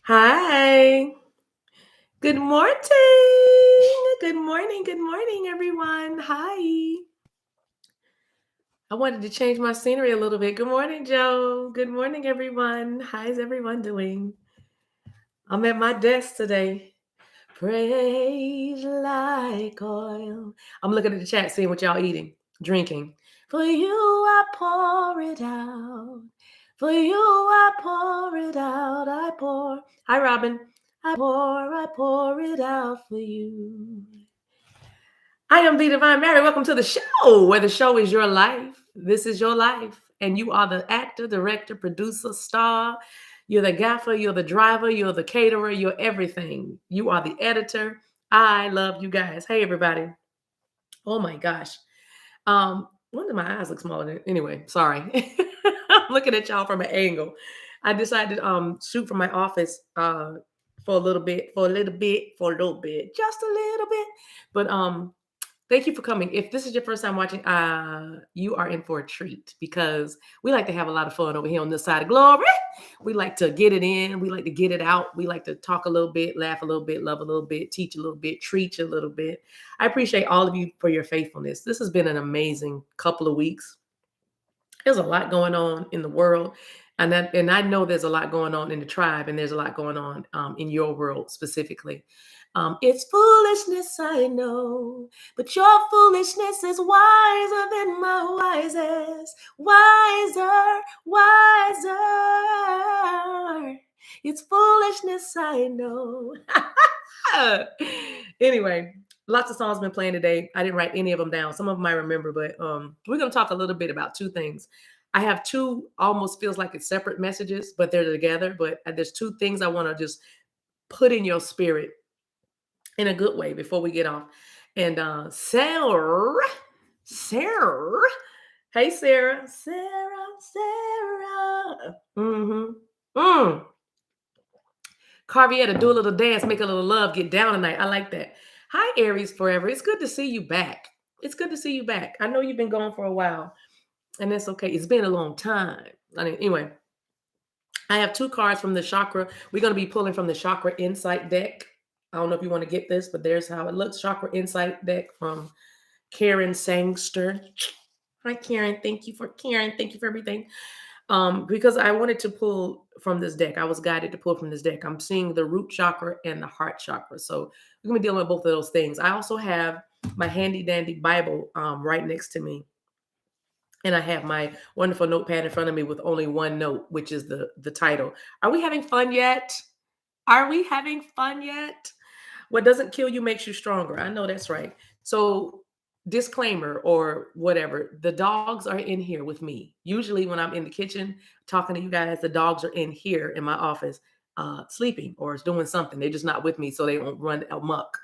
Hi. Good morning. Good morning. Good morning, everyone. Hi. I wanted to change my scenery a little bit. Good morning, Joe. Good morning, everyone. How's everyone doing? I'm at my desk today. Praise like oil. I'm looking at the chat, seeing what y'all eating, drinking. For you, I pour it out. For you, I pour it out. I pour. Hi, Robin. I pour it out for you. I am the Divine Mary. Welcome to the show, where the show is your life. This is your life. And you are the actor, director, producer, star. You're the gaffer, you're the driver, you're the caterer, you're everything. You are the editor. I love you guys. Hey, everybody. Oh my gosh. One of my eyes look smaller than anyway, sorry. I'm looking at y'all from an angle. I decided to shoot from my office for a little bit, just a little bit. But thank you for coming. If this is your first time watching, you are in for a treat because we like to have a lot of fun over here on this side of glory. We like to get it in. We like to get it out. We like to talk a little bit, laugh a little bit, love a little bit, teach a little bit, treat you a little bit. I appreciate all of you for your faithfulness. This has been an amazing couple of weeks. There's a lot going on in the world. And I know there's a lot going on in the tribe, and there's a lot going on in your world specifically. It's foolishness, I know, but your foolishness is wiser than my wisest. Wiser, wiser. It's foolishness, I know. Anyway, lots of songs been playing today. I didn't write any of them down. Some of them I remember, but we're going to talk a little bit about two things. I have two almost feels like it's separate messages, but they're together. But there's two things I want to just put in your spirit in a good way before we get off. And Sarah, hey Sarah, Sarah. Carvietta, do a little dance, make a little love, get down tonight. I like that. Hi, Aries Forever. It's good to see you back. It's good to see you back. I know you've been gone for a while, and that's okay. It's been a long time. Anyway, I have two cards from the chakra. We're going to be pulling from the Chakra Insight deck. I don't know if you want to get this, but there's how it looks. Chakra Insight deck from Karen Sangster. Hi, Karen. Thank you for everything. Because I wanted to pull from this deck. I was guided to pull from this deck. I'm seeing the root chakra and the heart chakra. So we're going to be dealing with both of those things. I also have my handy dandy Bible right next to me. And I have my wonderful notepad in front of me with only one note, which is the title. Are we having fun yet? Are we having fun yet? What doesn't kill you makes you stronger. I know that's right. So, disclaimer or whatever, the dogs are in here with me. Usually, when I'm in the kitchen talking to you guys, the dogs are in here in my office sleeping or doing something. They're just not with me, so they won't run amok.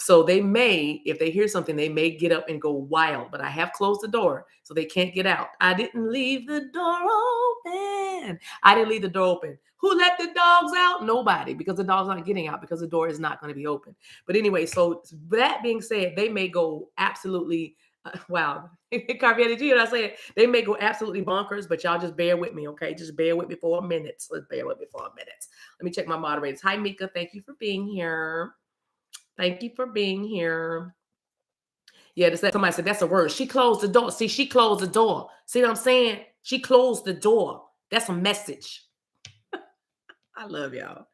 So they may, if they hear something, they may get up and go wild, but I have closed the door so they can't get out. I didn't leave the door open. I didn't leave the door open. Who let the dogs out? Nobody, because the dogs aren't getting out because the door is not going to be open. But anyway, so that being said, they may go absolutely, wow. Carvietta, you know what I said? They may go absolutely bonkers, but y'all just bear with me, okay? Just bear with me for a minute. Let's bear with me for a minute. Let me check my moderators. Hi, Mika. Thank you for being here. Thank you for being here. Yeah, somebody said that's a word. She closed the door. See, she closed the door. See what I'm saying? She closed the door. That's a message. I love y'all.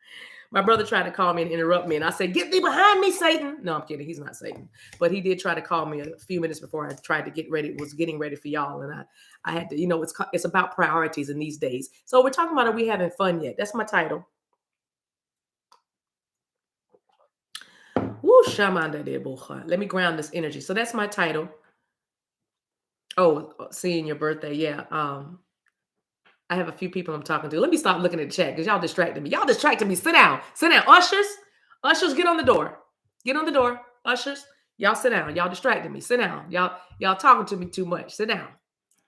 My brother tried to call me and interrupt me, and I said, "Get thee behind me, Satan." No, I'm kidding. He's not Satan, but he did try to call me a few minutes before I tried to get ready. Was getting ready for y'all, and I had to. It's about priorities in these days. So we're talking about, are we having fun yet? That's my title. Woo, Shamanda de Bocha. Let me ground this energy. So that's my title. Oh, seeing your birthday. Yeah. I have a few people I'm talking to. Let me stop looking at the chat because y'all distracted me. Y'all distracted me. Sit down. Sit down. Ushers. Ushers, get on the door. Get on the door. Ushers, y'all sit down. Y'all distracted me. Sit down. Y'all talking to me too much. Sit down.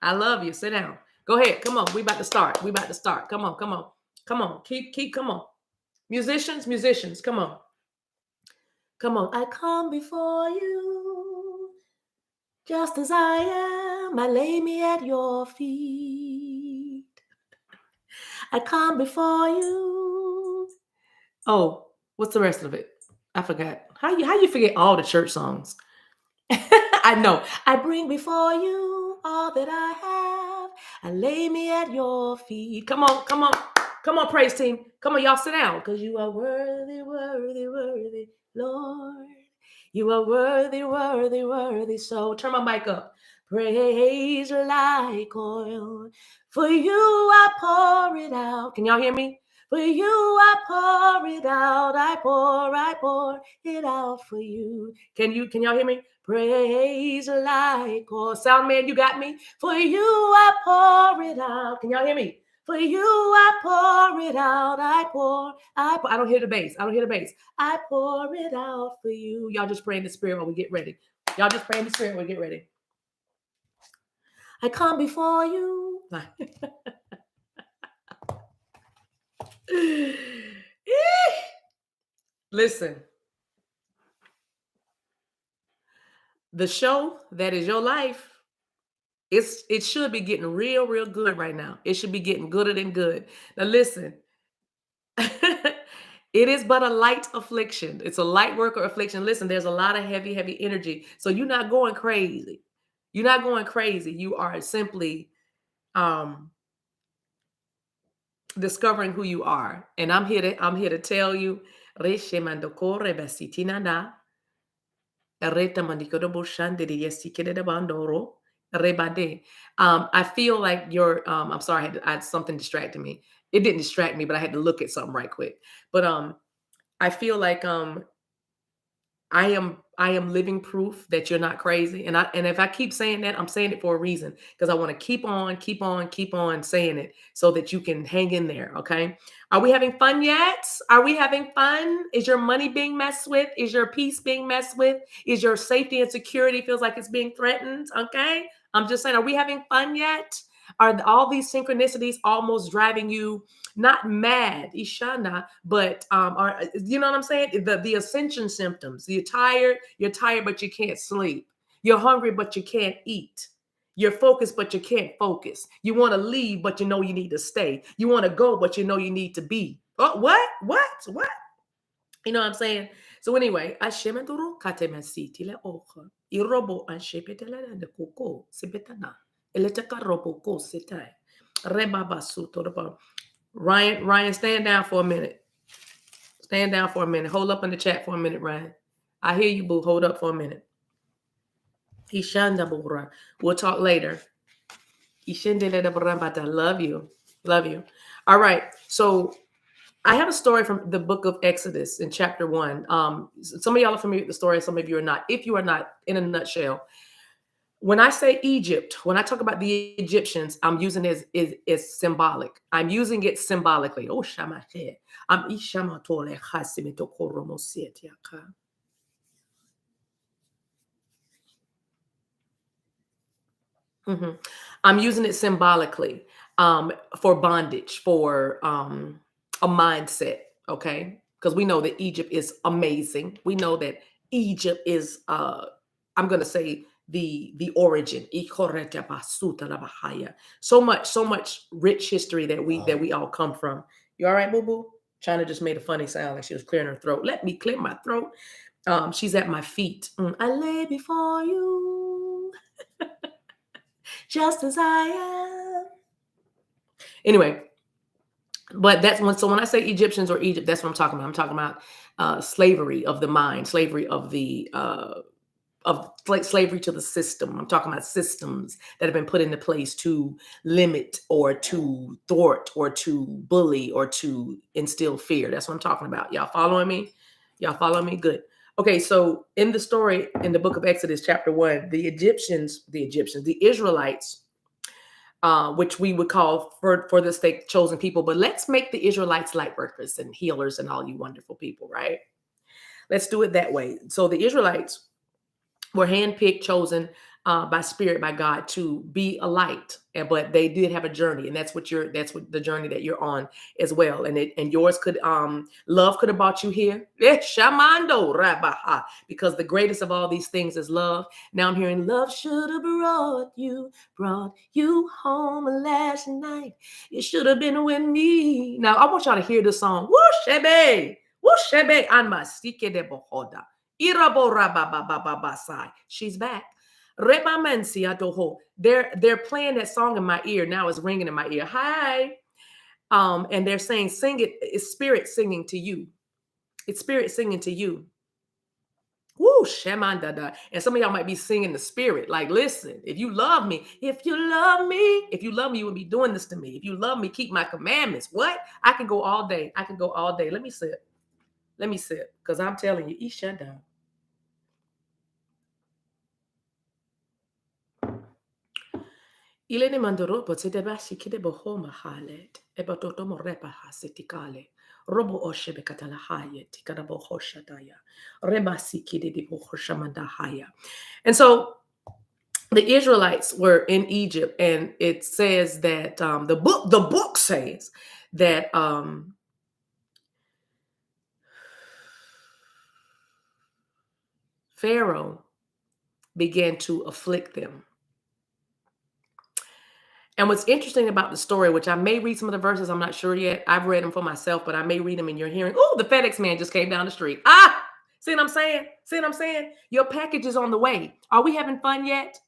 I love you. Sit down. Go ahead. Come on. We about to start. We about to start. Come on. Come on. Come on. Keep, come on. Musicians, come on. Come on. I come before you just as I am. I lay me at your feet. I come before you Oh, what's the rest of it? I forgot. How you forget all the church songs? I know. I bring before you all that I have. I lay me at your feet. Come on, come on, come on, praise team. Come on, y'all sit down. Because you are worthy, worthy, worthy, Lord. You are worthy, worthy, worthy. So turn my mic up. Praise like oil. For you I pour it out. Can y'all hear me? For you I pour it out. I pour it out for you. Can y'all hear me? Praise like oil. Sound man, you got me? For you I pour it out. Can y'all hear me? For you I pour it out. I don't hear the bass. I don't hear the bass. I pour it out for you. Y'all just pray in the spirit while we get ready. Y'all just pray in the spirit while we get ready. I come before you. Listen, the show that is your life, it should be getting real, real good right now. It should be getting gooder than good. Now listen, it is but a light affliction. It's a light work or affliction. Listen, there's a lot of heavy, heavy energy. So you're not going crazy. You're not going crazy. You are simply discovering who you are. And I'm here to tell you, I feel like I'm sorry, something distracted me. It didn't distract me, but I had to look at something right quick. But I feel like I am living proof that you're not crazy. And if I keep saying that, I'm saying it for a reason, because I want to keep on saying it so that you can hang in there. Okay. Are we having fun yet? Are we having fun? Is your money being messed with? Is your peace being messed with? Is your safety and security feels like it's being threatened? Okay. I'm just saying, are we having fun yet? Are all these synchronicities almost driving you not mad, Ishana, but are you know what I'm saying? The ascension symptoms. You're tired, but you can't sleep. You're hungry, but you can't eat. You're focused, but you can't focus. You want to leave, but you know you need to stay. You want to go, but you know you need to be. Oh, what? What? You know what I'm saying? So anyway, Ashemenduru katemesiti le oka. Irobo anshepetele de koko sibetana. Eleteka roboko sitai. Rebaba suto. Ryan, stand down for a minute. Stand down for a minute. Hold up in the chat for a minute, Ryan. I hear you, boo. Hold up for a minute. We'll talk later. Love you. Love you. All right. So I have a story from the book of Exodus in chapter 1. Some of y'all are familiar with the story, some of you are not. If you are not, in a nutshell, when I say Egypt, when I talk about the Egyptians, I'm using it as symbolic. I'm using it symbolically. Oh, Shamate. I'm Ishamatole Hasimito Koromosietiaka. I'm using it symbolically for bondage, for a mindset, okay? Because we know that Egypt is amazing. We know that Egypt is, I'm going to say, the origin. So much rich history that we all come from. You all right, boo boo? China just made a funny sound like she was clearing her throat. Let me clear my throat. She's at my feet. I lay before you just as I am. Anyway, but that's when I say Egyptians or Egypt, that's what I'm talking about. I'm talking about slavery of the mind, slavery of the slavery to the system. I'm talking about systems that have been put into place to limit or to thwart or to bully or to instill fear. That's what I'm talking about. Y'all following me? Y'all following me? Good. Okay, so in the story in the book of Exodus, chapter 1, the Israelites, which we would call for the sake chosen people, but let's make the Israelites light workers and healers and all you wonderful people, right? Let's do it that way. So the Israelites were handpicked, chosen by spirit, by God, to be a light. But they did have a journey, and that's what the journey that you're on as well. And yours could love could have brought you here. Shamando rabaha, because the greatest of all these things is love. Now I'm hearing love should have brought you home last night. You should have been with me. Now I want y'all to hear this song. Woo, shebe. Woo, Shebe anma sike de bohoda. Irabo rababababasai. She's back. Reba mensi adoho. They're playing that song in my ear. Now it's ringing in my ear. Hi. And they're saying, sing it. It's spirit singing to you. It's spirit singing to you. Woo, shemandada. And some of y'all might be singing the spirit. Like, listen, if you love me, if you love me, you would be doing this to me. If you love me, keep my commandments. What? I can go all day. I can go all day. Let me sit. Let me sit. Because I'm telling you, shut down. Ilene mandoro potete bashi kide bohoma halet. Ebatoto morepa hasetikale. Robo oshebe katalahaye tikadabo hoshataya. Rebasi kide de bohoshamandahaya. And so the Israelites were in Egypt, and it says that the book says that Pharaoh began to afflict them. And what's interesting about the story, which I may read some of the verses, I'm not sure yet. I've read them for myself, but I may read them in your hearing. Oh, the FedEx man just came down the street. Ah, see what I'm saying? See what I'm saying? Your package is on the way. Are we having fun yet?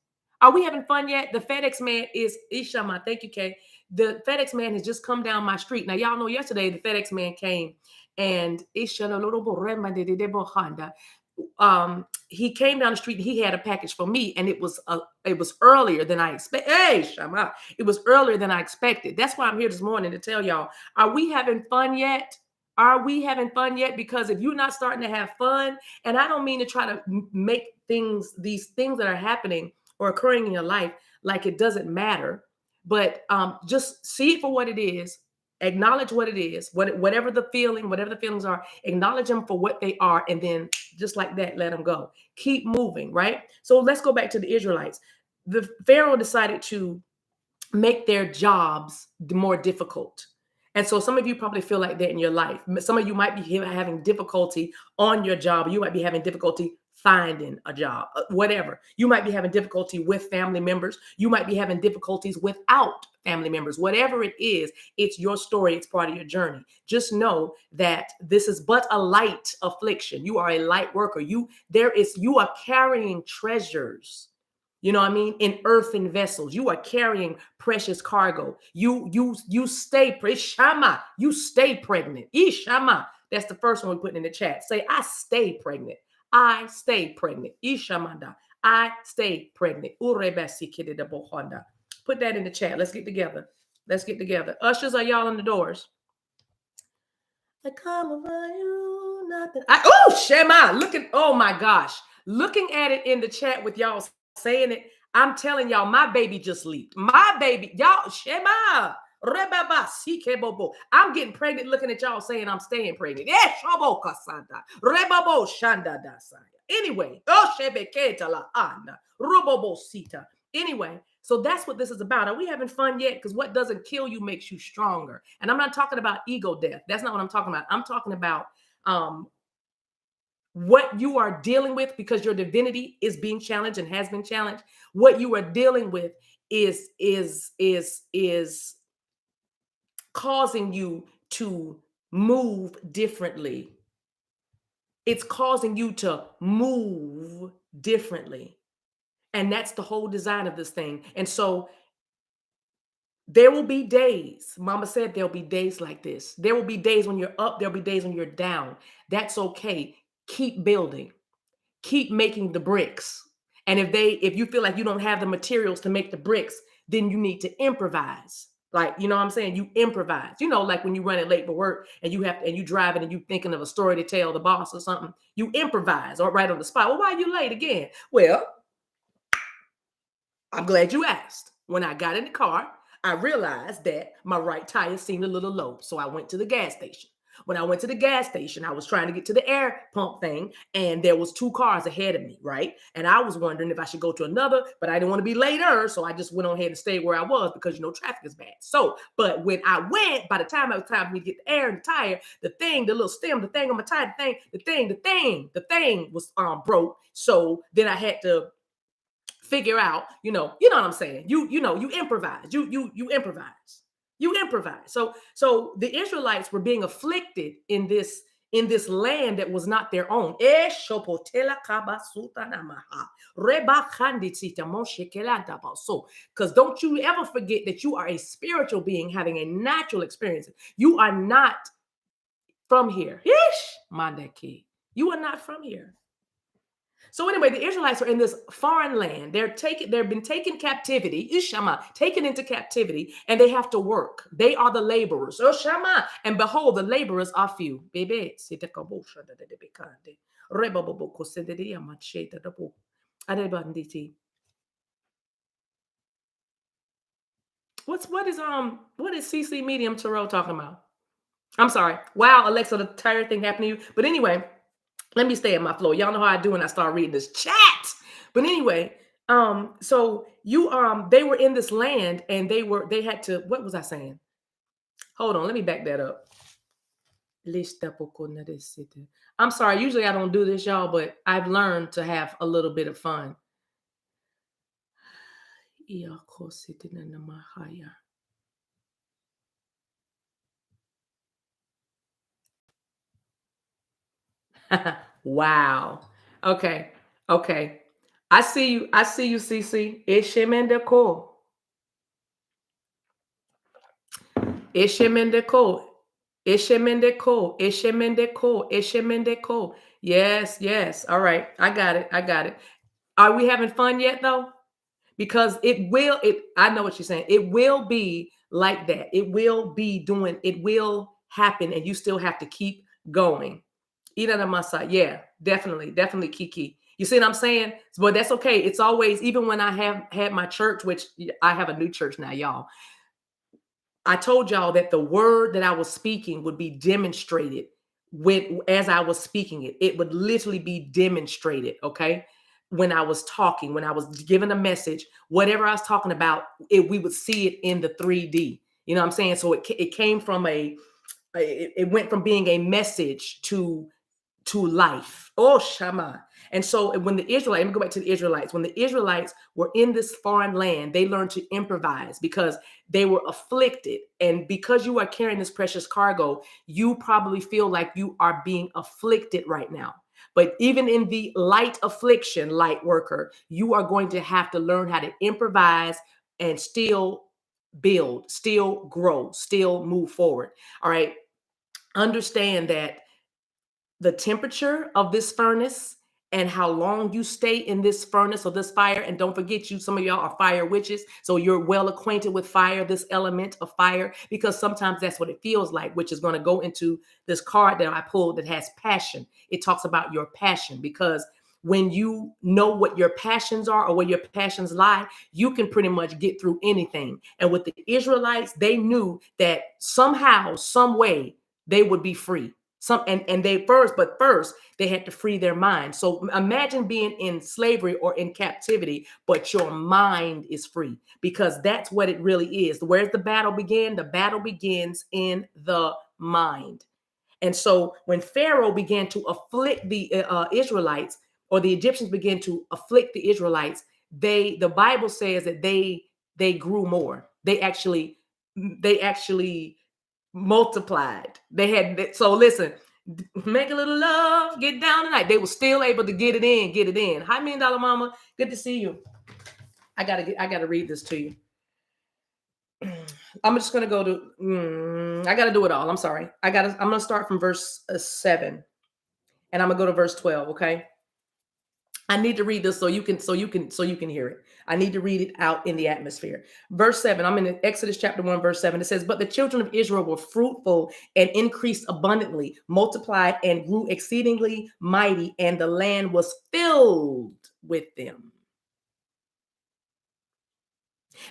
Are we having fun yet? The FedEx man is Ishama. Thank you, Kay. The FedEx man has just come down my street. Now, y'all know yesterday the FedEx man came and he came down the street and he had a package for me, and it was earlier than I expected. Hey, Shama, it was earlier than I expected. That's why I'm here this morning to tell y'all, are we having fun yet? Are we having fun yet? Because if you're not starting to have fun, and I don't mean to try to make these things that are happening or occurring in your life like it doesn't matter, but just see it for what it is. Acknowledge what it is, whatever the feelings are, acknowledge them for what they are, and then just like that, let them go. Keep moving, right? So let's go back to the Israelites. The Pharaoh decided to make their jobs more difficult. And so some of you probably feel like that in your life. Some of you might be having difficulty on your job. You might be having difficulty finding a job, whatever. You might be having difficulty with family members. You might be having difficulties without family members. Whatever it is, it's your story. It's part of your journey. Just know that this is but a light affliction. You are a light worker. You are carrying treasures. You know what I mean? In earthen vessels. You are carrying precious cargo. You stay Shama. You stay pregnant. Ishama. That's the first one we put in the chat. Say, I stay pregnant. I stay pregnant. Ishamanda. I stay pregnant. Urebasi kidida bohonda. Put that in the chat. Let's get together. Let's get together. Ushers, are y'all on the doors? I come over you, nothing. Oh, Shema. Oh my gosh. Looking at it in the chat with y'all saying it, I'm telling y'all, my baby just leaped. My baby, y'all, Shema. I'm getting pregnant looking at y'all saying I'm staying pregnant. Anyway, anyway, so that's what this is about. Are we having fun yet? Because what doesn't kill you makes you stronger. And I'm not talking about ego death. That's not what I'm talking about. I'm talking about what you are dealing with, because your divinity is being challenged and has been challenged. What you are dealing with is causing you to move differently. It's causing you to move differently. And that's the whole design of this thing. And so there will be days, Mama said there'll be days like this. There will be days when you're up, there'll be days when you're down. That's okay. Keep building. Keep making the bricks. And if you feel like you don't have the materials to make the bricks, then you need to improvise. Like, you know what I'm saying? You improvise. You know, like when you run it late for work and you driving and you thinking of a story to tell the boss or something, you improvise or right on the spot. Well, why are you late again? Well, I'm glad you asked. When I got in the car, I realized that my right tire seemed a little low. So I went to the gas station. When I went to the gas station, I was trying to get to the air pump thing, and there was 2 cars ahead of me, right? And I was wondering if I should go to another, but I didn't want to be later, so I just went on ahead and stayed where I was because, traffic is bad. So, but when I went, by the time it was time for me to get the air and the tire, the little stem, the thing on my tire, the thing was broke. So then I had to figure out, you know what I'm saying? You improvise. You improvise. You improvise. So the Israelites were being afflicted in this in this land that was not their own. Because don't you ever forget that you are a spiritual being having a natural experience. You are not from here. You are not from here. So anyway, the Israelites are in this foreign land. They've been taken captivity, taken into captivity, and they have to work. They are the laborers. And behold, the laborers are few. What is CC Medium Tarot talking about? I'm sorry. Wow, Alexa, the entire thing happened to you. But anyway, let me stay at my flow. Y'all know how I do when I start reading this chat. But anyway, so they were in this land and they had to, what was I saying? Hold on, let me back that up. I'm sorry, usually I don't do this, y'all, but I've learned to have a little bit of fun. Wow. Okay. I see you, CC. Ishemendeko. Yes. All right. I got it. Are we having fun yet though? Because I know what you're saying. It will be like that. It will happen and you still have to keep going. Yeah, definitely Kiki. You see what I'm saying? But that's okay. It's always, even when I have had my church, which I have a new church now, y'all. I told y'all that the word that I was speaking would be demonstrated as I was speaking it. It would literally be demonstrated, okay? When I was talking, when I was giving a message, whatever I was talking about, we would see it in the 3D. You know what I'm saying? So it came from it went from being a message to life. Oh, Shama. And so when let me go back to the Israelites. When the Israelites were in this foreign land, they learned to improvise because they were afflicted. And because you are carrying this precious cargo, you probably feel like you are being afflicted right now. But even in the light affliction, light worker, you are going to have to learn how to improvise and still build, still grow, still move forward. All right. Understand that the temperature of this furnace and how long you stay in this furnace or this fire. And don't forget, some of y'all are fire witches. So you're well acquainted with fire, this element of fire, because sometimes that's what it feels like, which is going to go into this card that I pulled that has passion. It talks about your passion, because when you know what your passions are or where your passions lie, you can pretty much get through anything. And with the Israelites, they knew that somehow, some way, they would be free. First they had to free their mind. So imagine being in slavery or in captivity, but your mind is free, because that's what it really is. Where's the battle begin? The battle begins in the mind. And so when Pharaoh began to afflict the Israelites, or the Egyptians began to afflict the Israelites, the Bible says that they grew more. They actually multiplied. So listen, make a little love, get down tonight. They were still able to get it in. Hi, $1 Million Mama. Good to see you. I gotta read this to you. I'm just gonna go to. I gotta do it all. I'm sorry. I'm gonna start from verse 7, and I'm gonna go to verse 12. Okay. I need to read this so you can hear it. I need to read it out in the atmosphere. Verse 7, I'm in Exodus chapter 1, verse 7. It says, "But the children of Israel were fruitful and increased abundantly, multiplied and grew exceedingly mighty, and the land was filled with them."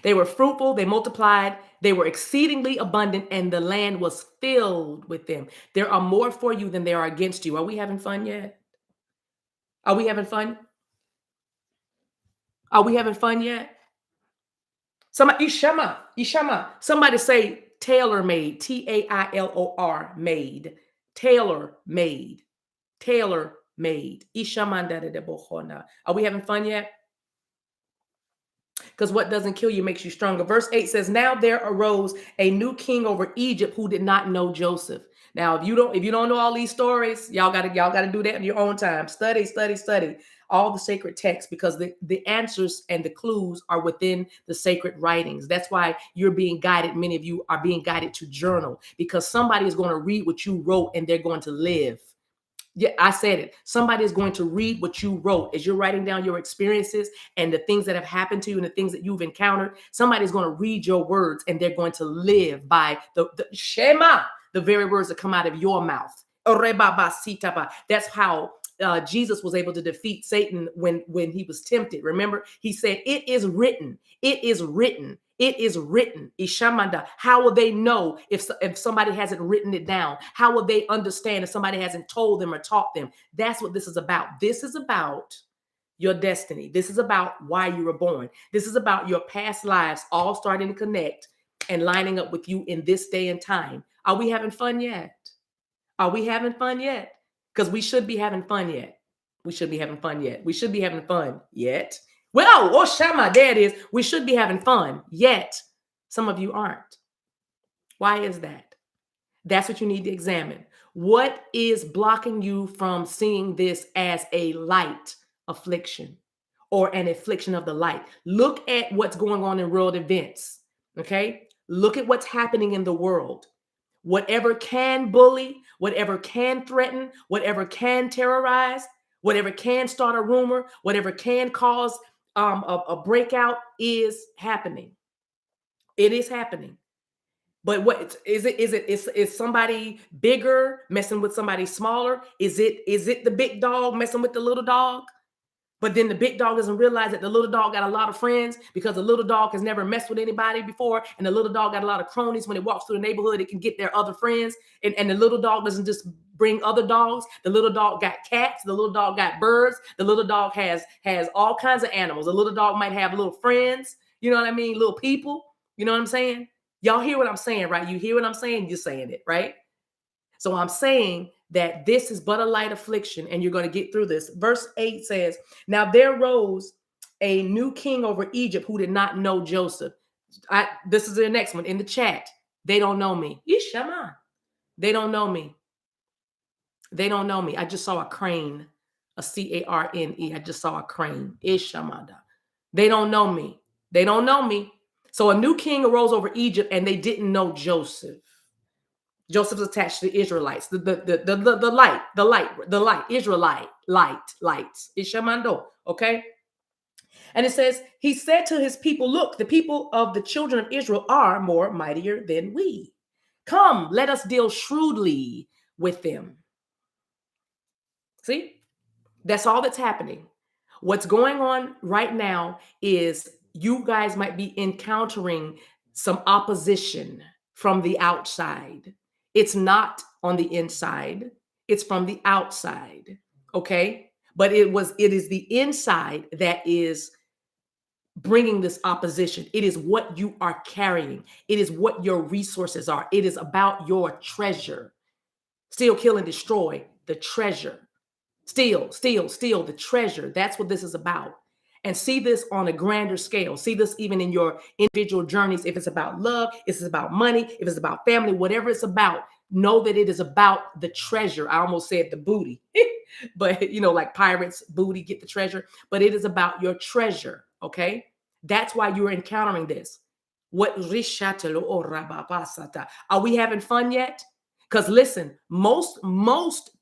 They were fruitful, they multiplied, they were exceedingly abundant, and the land was filled with them. There are more for you than there are against you. Are we having fun yet? Are we having fun? Are we having fun yet? Somebody, Ishama. Somebody say tailor made. TAILOR made. Tailor made. Tailor made. Are we having fun yet? Because what doesn't kill you makes you stronger. Verse 8 says, "Now there arose a new king over Egypt who did not know Joseph." Now, if you don't know all these stories, y'all gotta do that in your own time. Study, study, study all the sacred texts, because the answers and the clues are within the sacred writings. That's why you're being guided. Many of you are being guided to journal, because somebody is going to read what you wrote and they're going to live. Yeah, I said it. Somebody is going to read what you wrote as you're writing down your experiences and the things that have happened to you and the things that you've encountered. Somebody's going to read your words and they're going to live by the Shema, the very words that come out of your mouth. That's how Jesus was able to defeat Satan when he was tempted. Remember, he said, "It is written. It is written. It is written." Ishamanda. How will they know if somebody hasn't written it down? How will they understand if somebody hasn't told them or taught them? That's what this is about. This is about your destiny. This is about why you were born. This is about your past lives all starting to connect and lining up with you in this day and time. Are we having fun yet? Are we having fun yet? Because we should be having fun yet. We should be having fun yet. We should be having fun yet. Well, oh Shama, there it is. We should be having fun yet. Some of you aren't. Why is that? That's what you need to examine. What is blocking you from seeing this as a light affliction or an affliction of the light? Look at what's going on in world events. Okay. Look at what's happening in the world. Whatever can bully, whatever can threaten, whatever can terrorize, whatever can start a rumor, whatever can cause a breakout is happening. It is happening. But what is it? Is somebody bigger messing with somebody smaller? Is it the big dog messing with the little dog? But then the big dog doesn't realize that the little dog got a lot of friends, because the little dog has never messed with anybody before. And the little dog got a lot of cronies. When it walks through the neighborhood, it can get their other friends. And the little dog doesn't just bring other dogs. The little dog got cats. The little dog got birds. The little dog has all kinds of animals. The little dog might have little friends. You know what I mean? Little people. You know what I'm saying? Y'all hear what I'm saying, right? You hear what I'm saying? You're saying it, right? So I'm saying that this is but a light affliction and you're going to get through this. Verse 8 says, "Now there rose a new king over Egypt who did not know Joseph." This is the next one in the chat. They don't know me. Ishama. They don't know me. They don't know me. I just saw a crane, a Carne. I just saw a crane. Ishamada. They don't know me. They don't know me. So a new king arose over Egypt and they didn't know Joseph. Joseph's attached to the Israelites, the light, Israelite, lights. Ishamando, okay? And it says, he said to his people, "Look, the people of the children of Israel are more mightier than we. Come, let us deal shrewdly with them." See, that's all that's happening. What's going on right now is you guys might be encountering some opposition from the outside. It's not on the inside, it's from the outside. Okay? But it is the inside that is bringing this opposition. It is what you are carrying. It is what your resources are. It is about your treasure. Steal, kill, and destroy the treasure. Steal the treasure. That's what this is about. And see this on a grander scale. See this even in your individual journeys. If it's about love, if it's about money, if it's about family, whatever it's about, know that it is about the treasure. I almost said the booty, but like pirates, booty, get the treasure. But it is about your treasure. Okay. That's why you're encountering this. Are we having fun yet? Because listen, most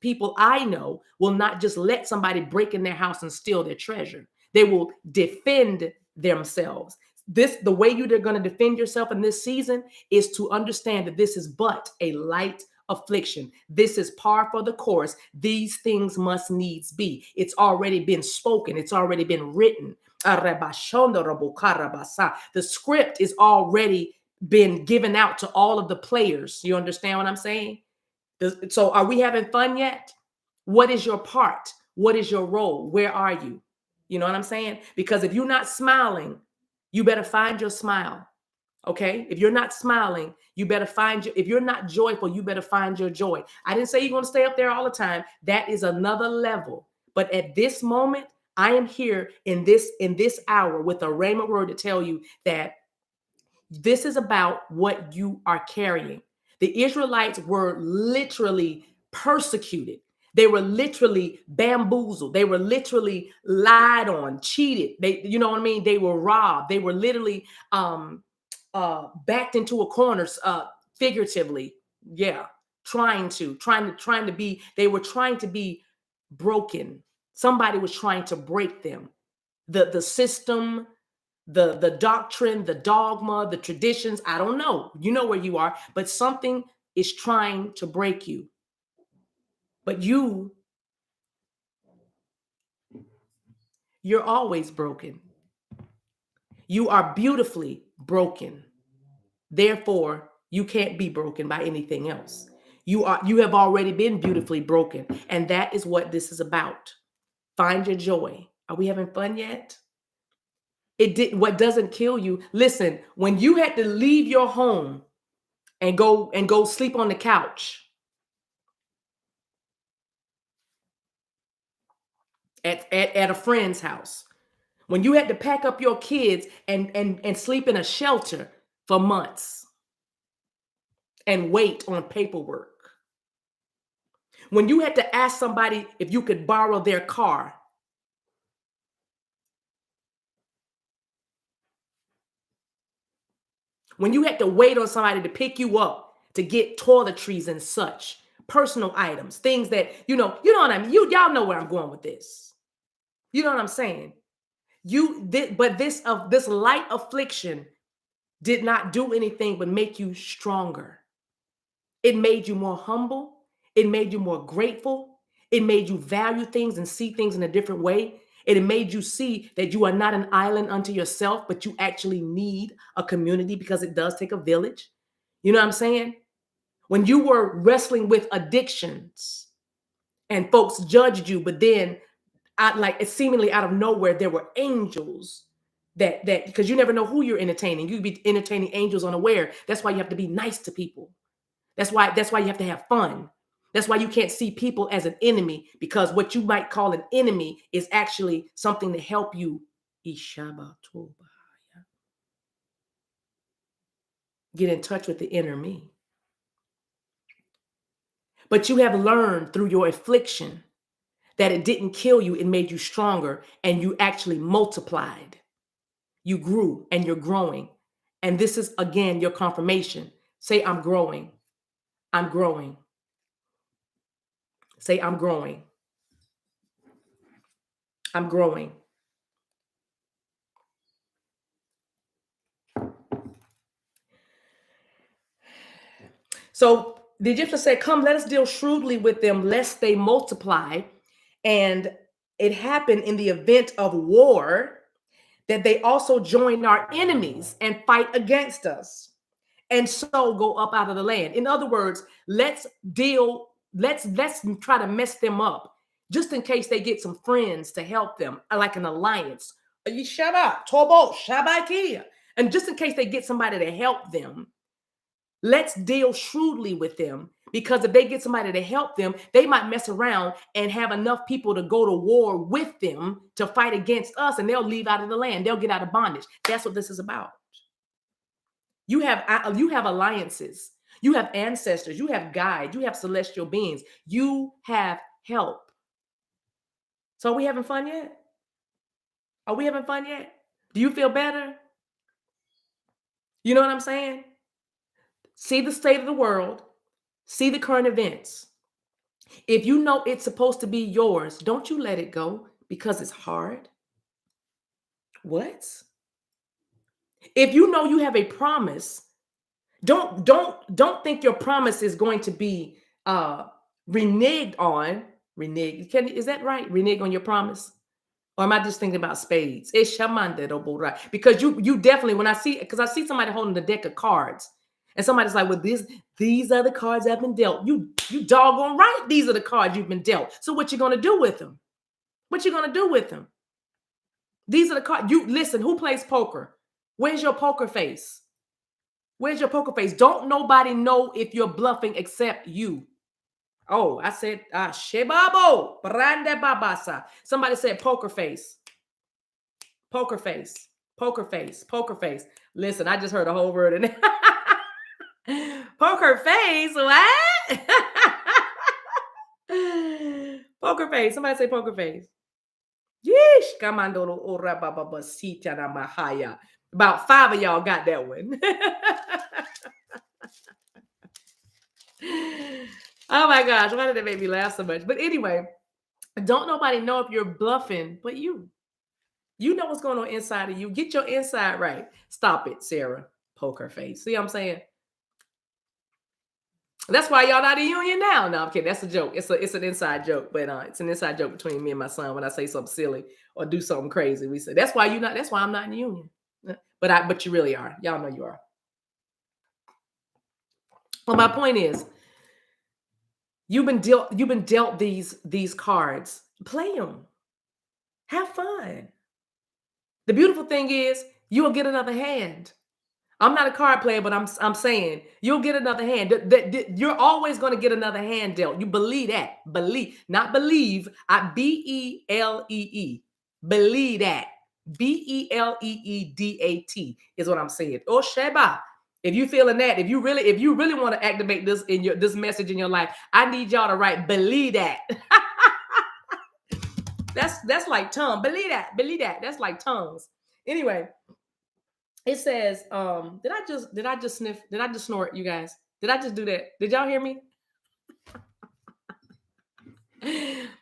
people I know will not just let somebody break in their house and steal their treasure. They will defend themselves. The way you're going to defend yourself in this season is to understand that this is but a light affliction. This is par for the course. These things must needs be. It's already been spoken. It's already been written. The script is already been given out to all of the players. You understand what I'm saying? So are we having fun yet? What is your part? What is your role? Where are you? You know what I'm saying? Because if you're not smiling, you better find your smile. Okay? If you're not smiling, you better if you're not joyful, you better find your joy. I didn't say you're going to stay up there all the time. That is another level. But at this moment, I am here in this hour with a rhema word to tell you that this is about what you are carrying. The Israelites were literally persecuted. They were literally bamboozled. They were literally lied on, cheated. You know what I mean? They were robbed. They were literally backed into a corner, figuratively. Yeah, trying to be. They were trying to be broken. Somebody was trying to break them. The system, the doctrine, the dogma, the traditions. I don't know. You know where you are, but something is trying to break you. But you're always broken. You are beautifully broken. Therefore, you can't be broken by anything else. You have already been beautifully broken. And that is what this is about. Find your joy. Are we having fun yet? What doesn't kill you. Listen, when you had to leave your home and go sleep on the couch at a friend's house, when you had to pack up your kids and sleep in a shelter for months and wait on paperwork, when you had to ask somebody if you could borrow their car, when you had to wait on somebody to pick you up to get toiletries and such, personal items, things that, you know what I mean? Y'all know where I'm going with this. You know what I'm saying? But this light affliction did not do anything but make you stronger. It made you more humble. It made you more grateful. It made you value things and see things in a different way. It made you see that you are not an island unto yourself, but you actually need a community, because it does take a village. You know what I'm saying? When you were wrestling with addictions and folks judged you, but then it's seemingly out of nowhere, there were angels that because you never know who you're entertaining. You could be entertaining angels unaware. That's why you have to be nice to people. That's why you have to have fun. That's why you can't see people as an enemy, because what you might call an enemy is actually something to help you get in touch with the inner me. But you have learned through your affliction that it didn't kill you, it made you stronger, and you actually multiplied. You grew and you're growing. And this is, again, your confirmation. Say, I'm growing. I'm growing. Say, I'm growing. I'm growing. So the Egyptians said, come, let us deal shrewdly with them, lest they multiply. And it happened in the event of war that they also join our enemies and fight against us, and so go up out of the land. In other words, let's try to mess them up, just in case they get some friends to help them, like an alliance. And just in case they get somebody to help them, let's deal shrewdly with them, because if they get somebody to help them, they might mess around and have enough people to go to war with them to fight against us, and they'll leave out of the land. They'll get out of bondage. That's what this is about. You have alliances. You have ancestors. You have guides. You have celestial beings. You have help. So are we having fun yet? Are we having fun yet? Do you feel better? You know what I'm saying? See the state of the world. See the current events. If you know it's supposed to be yours, don't you let it go because it's hard. What? If you know you have a promise, don't think your promise is going to be reneged on. Reneged. Is that right? Renege on your promise? Or am I just thinking about spades? It's right. Because you definitely, when I see somebody holding the deck of cards, and somebody's like, well, these are the cards I've been dealt. You doggone right, these are the cards you've been dealt. So what you gonna do with them? What you gonna do with them? These are the cards. You listen, who plays poker? Where's your poker face? Where's your poker face? Don't nobody know if you're bluffing except you. Oh, I said, Shebabo, Brande Babasa. Somebody said poker face. Poker face. Poker face. Poker face. Listen, I just heard a whole word in it. Poker face. What? Poker face. Somebody say poker face. Yeesh. Kamandolo ora baba basita na mahaya. About 5 of y'all got that one. Oh my gosh, why did that make me laugh so much? But anyway, don't nobody know if you're bluffing but you. You know what's going on inside of you. Get your inside right. Stop it, Sarah. Poker face. See what I'm saying? That's why y'all not in union now. No, I'm kidding. That's a joke. It's an inside joke, but it's an inside joke between me and my son. When I say something silly or do something crazy, we say that's why you not. That's why I'm not in union. But you really are. Y'all know you are. Well, my point is, you've been dealt these cards. Play them. Have fun. The beautiful thing is, you'll get another hand. I'm not a card player, but I'm saying you'll get another hand. You're always going to get another hand dealt. You believe that. Believe, not believe. BELEE. Believe that. BELEEDAT is what I'm saying. Oh Sheba. If you feeling that, if you really want to activate this this message in your life, I need y'all to write believe that. That's like tongue. Believe that. Believe that. That's like tongues. Anyway. It says, did I just sniff? Did I just snort, you guys? Did I just do that? Did y'all hear me?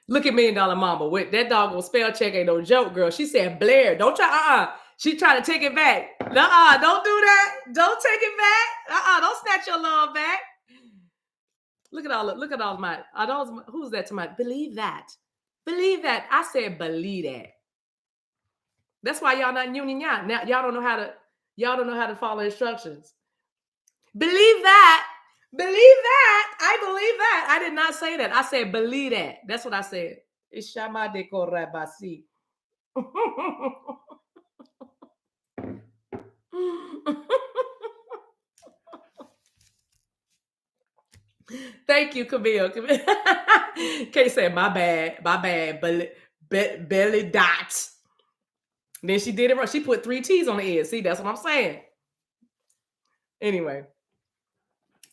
Look at $1 Million Mama. With that dog on spell check ain't no joke, girl. She said, Blair, don't try, She trying to take it back. Don't do that. Don't take it back. Don't snatch your love back. Look at all my, who's that to my, believe that. Believe that. I said, believe that. That's why y'all not in union yet. Now y'all don't know how to follow instructions. Believe that. Believe that. I believe that. I did not say that. I said believe that. That's what I said. Ishama de korabasi. Thank you, Camille. Kay said, my bad, belly dots. Then she did it wrong. She put 3 T's on the end. See, that's what I'm saying. Anyway,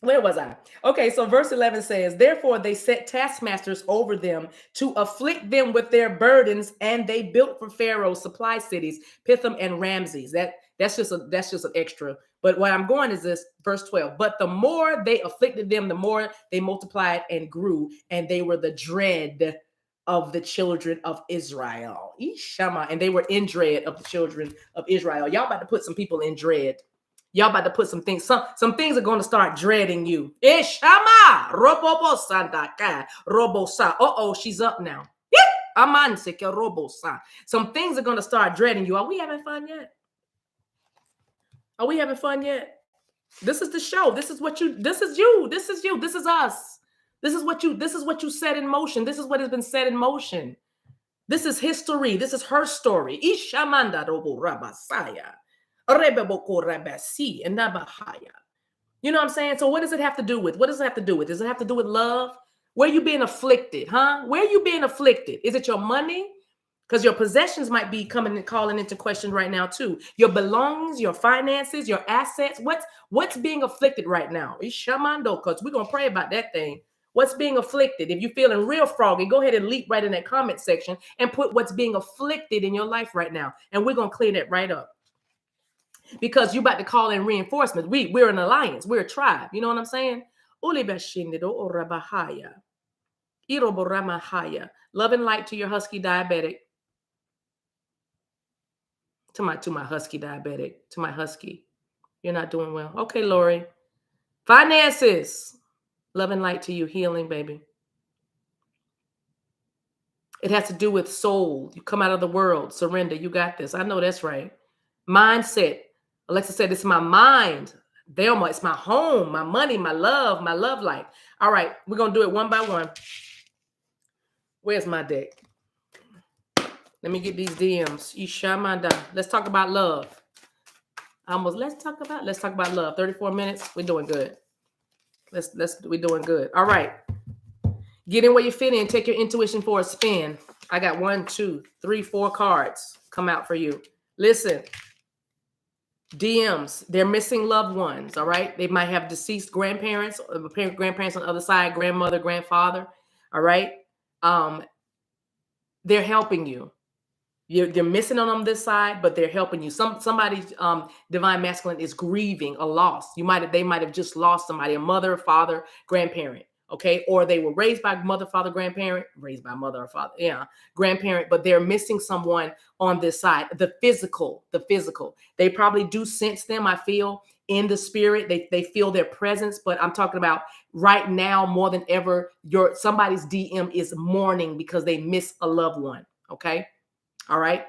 where was I? Okay, so verse 11 says, therefore they set taskmasters over them to afflict them with their burdens, and they built for Pharaoh supply cities, Pithom and Ramses. That's just an extra. But what I'm going is this, verse 12. But the more they afflicted them, the more they multiplied and grew, and they were the dread of the children of Israel. Ishama, and they were in dread of the children of Israel. Y'all about to put some people in dread. Y'all about to put some things. Some things are going to start dreading you. Ishama, robobo sandaka, robosa. She's up now. Amanseke robosa. Some things are going to start dreading you. Are we having fun yet? Are we having fun yet? This is the show. This is you. This is us. This is what you set in motion. This is what has been set in motion. This is history. This is her story. Ishamanda robo rabasaya. Rebeboko rabasi and nabahaya. You know what I'm saying? So what does it have to do with? What does it have to do with? Does it have to do with love? Where are you being afflicted, huh? Where are you being afflicted? Is it your money? Because your possessions might be coming and calling into question right now too. Your belongings, your finances, your assets. What's being afflicted right now? Ishamando, because we're gonna pray about that thing. What's being afflicted? If you're feeling real froggy, go ahead and leap right in that comment section and put what's being afflicted in your life right now. And we're gonna clear that right up. Because you're about to call in reinforcements. We're an alliance. We're a tribe. You know what I'm saying? Love and light to your husky diabetic. To my husky diabetic. To my husky. You're not doing well. Okay, Lori. Finances. Love and light to you. Healing, baby. It has to do with soul. You come out of the world. Surrender. You got this. I know that's right. Mindset. Alexa said, it's my mind. Thelma, it's my home, my money, my love life. All right, we're going to do it one by one. Where's my deck? Let me get these DMs. Ishamanda. Let's talk about love. Let's talk about love. 34 minutes. We're doing good. We're doing good. All right. Get in where you fit in. Take your intuition for a spin. I got 1, 2, 3, 4 cards come out for you. Listen. DMs, they're missing loved ones, all right? They might have deceased grandparents, or grandparents on the other side, grandmother, grandfather, all right? Um, they're helping you. They're missing on this side, but they're helping you. Somebody's divine masculine is grieving a loss. They might have just lost somebody, a mother, father, grandparent. Okay, or they were raised by mother, father, grandparent, raised by mother or father, yeah, grandparent, but they're missing someone on this side. The physical. They probably do sense them. I feel in the spirit. They feel their presence, but I'm talking about right now more than ever. Somebody's DM is mourning because they miss a loved one. Okay. All right.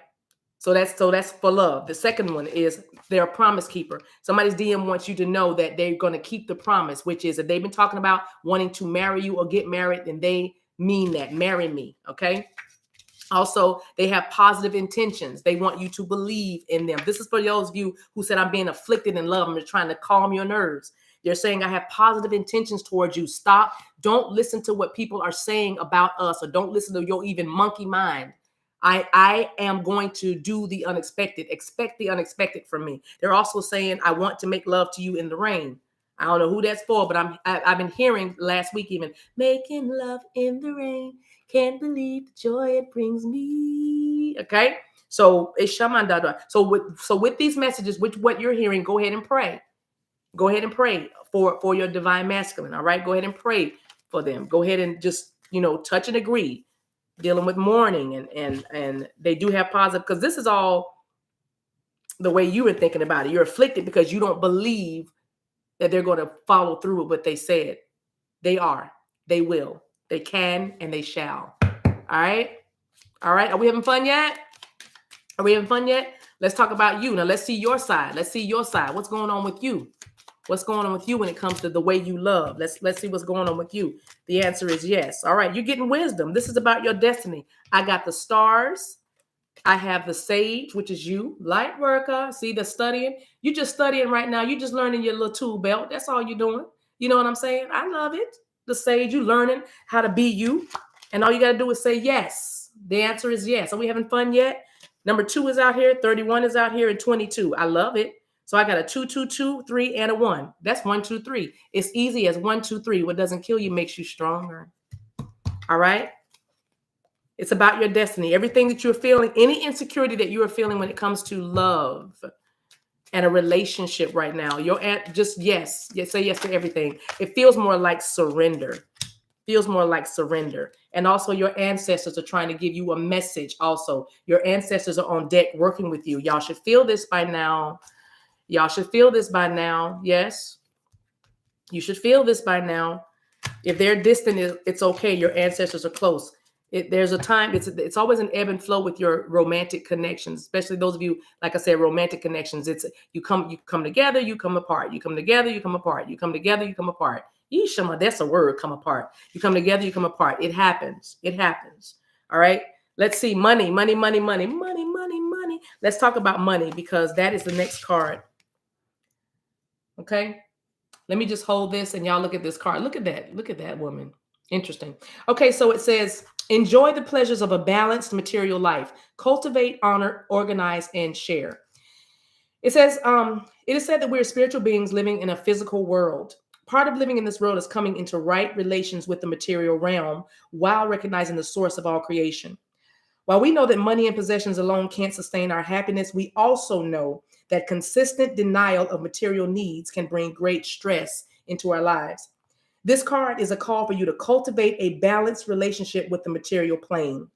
So that's for love. The second one is they're a promise keeper. Somebody's DM wants you to know that they're going to keep the promise, which is that they've been talking about wanting to marry you or get married, and they mean that. Marry me. Okay. Also, they have positive intentions. They want you to believe in them. This is for those of you who said, I'm being afflicted in love. I'm just trying to calm your nerves. They're saying, I have positive intentions towards you. Stop. Don't listen to what people are saying about us, or don't listen to your even monkey mind. I am going to do the unexpected. Expect the unexpected from me. They're also saying, I want to make love to you in the rain. I don't know who that's for, but I've been hearing last week even, making love in the rain. Can't believe the joy it brings me. Okay, so it's shaman dada. So with these messages, which what you're hearing, go ahead and pray. Go ahead and pray for your divine masculine. All right, go ahead and pray for them. Go ahead and just touch and agree. Dealing with mourning and they do have positive, because this is all the way you were thinking about it. You're afflicted because you don't believe that they're going to follow through with what they said. They are. They will. They can and they shall. All right. All right. Are we having fun yet? Are we having fun yet? Let's talk about you. Now let's see your side. Let's see your side. What's going on with you? What's going on with you when it comes to the way you love? Let's see what's going on with you. The answer is yes. All right. You're getting wisdom. This is about your destiny. I got the stars. I have the sage, which is you, light worker. See the studying. You're just studying right now. You're just learning your little tool belt. That's all you're doing. You know what I'm saying? I love it. The sage, you learning how to be you. And all you got to do is say yes. The answer is yes. Are we having fun yet? Number 2 is out here. 31 is out here, and 22. I love it. So I got a 2, 2, 2, 3, and a 1. That's 1, 2, 3. It's easy as 1, 2, 3. What doesn't kill you makes you stronger. All right. It's about your destiny. Everything that you're feeling, any insecurity that you are feeling when it comes to love and a relationship right now, just yes. Say yes to everything. It feels more like surrender. And also your ancestors are trying to give you a message. Also, your ancestors are on deck working with you. Y'all should feel this by now. Yes. You should feel this by now. If they're distant, it's okay. Your ancestors are close. There's a time, it's always an ebb and flow with your romantic connections, especially those of you, like I said, romantic connections. It's you come together, you come apart. You come together, you come apart. You come together, you come apart. Yeshama, that's a word, come apart. You come together, you come apart. It happens. All right. Let's see. Money. Let's talk about money, because that is the next card. Okay. Let me just hold this and y'all look at this card. Look at that woman. Interesting. Okay, so it says, enjoy the pleasures of a balanced material life. Cultivate, honor, organize, and share. It says, it is said that we're spiritual beings living in a physical world. Part of living in this world is coming into right relations with the material realm while recognizing the source of all creation. While we know that money and possessions alone can't sustain our happiness, we also know that consistent denial of material needs can bring great stress into our lives. This card is a call for you to cultivate a balanced relationship with the material plane.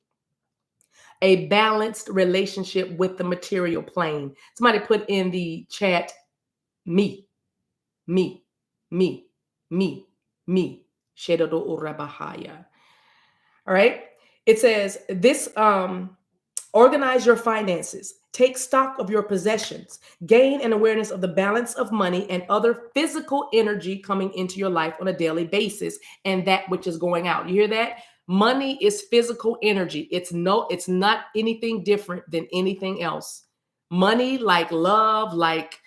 A balanced relationship with the material plane. Somebody put in the chat, me. Shedodo urabahaya. All right. It says this, organize your finances, take stock of your possessions, gain an awareness of the balance of money and other physical energy coming into your life on a daily basis, and that which is going out. You hear that? Money is physical energy. It's not anything different than anything else. Money, like love, like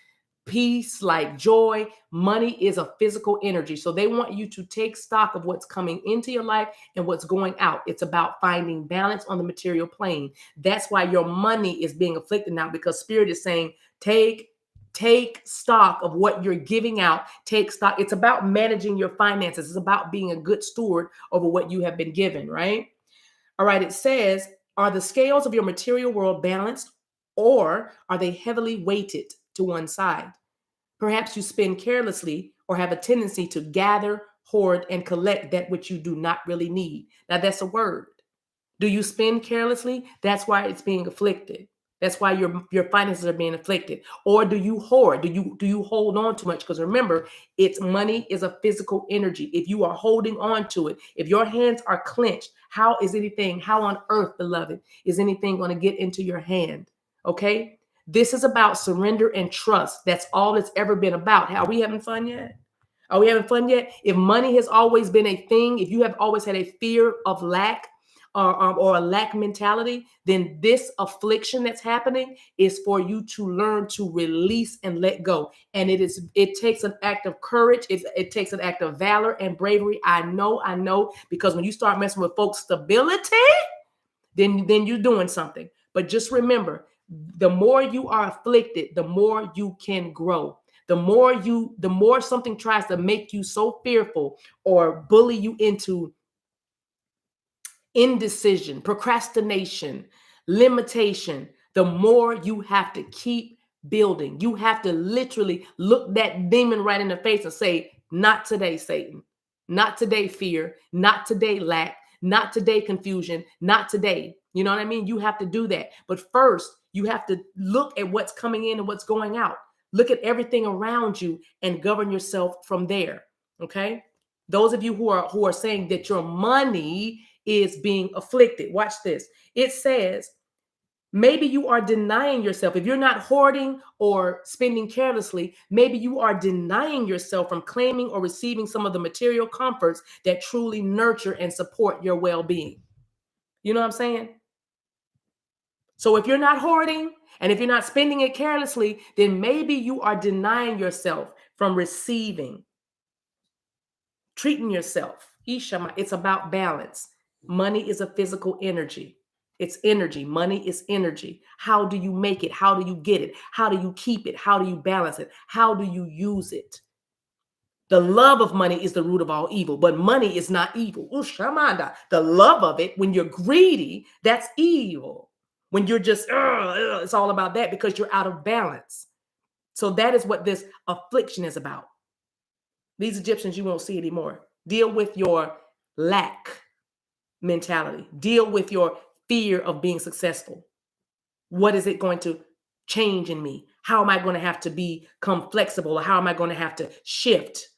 peace, like joy, money is a physical energy. So they want you to take stock of what's coming into your life and what's going out. It's about finding balance on the material plane. That's why your money is being afflicted now, because spirit is saying, take Take stock of what you're giving out. Take stock. It's about managing your finances. It's about being a good steward over what you have been given, right? All right, it says, are the scales of your material world balanced, or are they heavily weighted to one side? Perhaps you spend carelessly or have a tendency to gather, hoard, and collect that which you do not really need. Now, that's a word. Do you spend carelessly? That's why it's being afflicted. That's why your finances are being afflicted. Or do you hoard? Do you hold on too much? Because remember, it's money is a physical energy. If you are holding on to it, if your hands are clenched, how on earth, beloved, is anything going to get into your hand? Okay? This is about surrender and trust. That's all it's ever been about. Are we having fun yet? Are we having fun yet? If money has always been a thing, if you have always had a fear of lack, or a lack mentality, then this affliction that's happening is for you to learn to release and let go. And it takes an act of courage. It takes an act of valor and bravery. I know, because when you start messing with folks' stability, then you're doing something. But just remember, the more you are afflicted, the more you can grow. The more something tries to make you so fearful or bully you into indecision, procrastination, limitation, the more you have to keep building. You have to literally look that demon right in the face and say, not today, Satan. Not today, fear. Not today, lack. Not today, confusion. Not today. You know what I mean? You have to do that. But first, you have to look at what's coming in and what's going out. Look at everything around you and govern yourself from there. Okay? Those of you who are saying that your money is being afflicted. Watch this. It says, maybe you are denying yourself. If you're not hoarding or spending carelessly, maybe you are denying yourself from claiming or receiving some of the material comforts that truly nurture and support your well-being. You know what I'm saying? So if you're not hoarding and if you're not spending it carelessly, then maybe you are denying yourself from receiving, treating yourself. Ishama, it's about balance. Money is a physical energy. It's energy. Money is energy. How do you make it? How do you get it? How do you keep it? How do you balance it? How do you use it? The love of money is the root of all evil, but money is not evil. Ushamanda. The love of it, when you're greedy, that's evil. When you're just, it's all about that because you're out of balance. So that is what this affliction is about. These Egyptians, you won't see anymore. Deal with your lack mentality. Deal with your fear of being successful. What is it going to change in me? How am I going to have to become flexible? Or how am I going to have to shift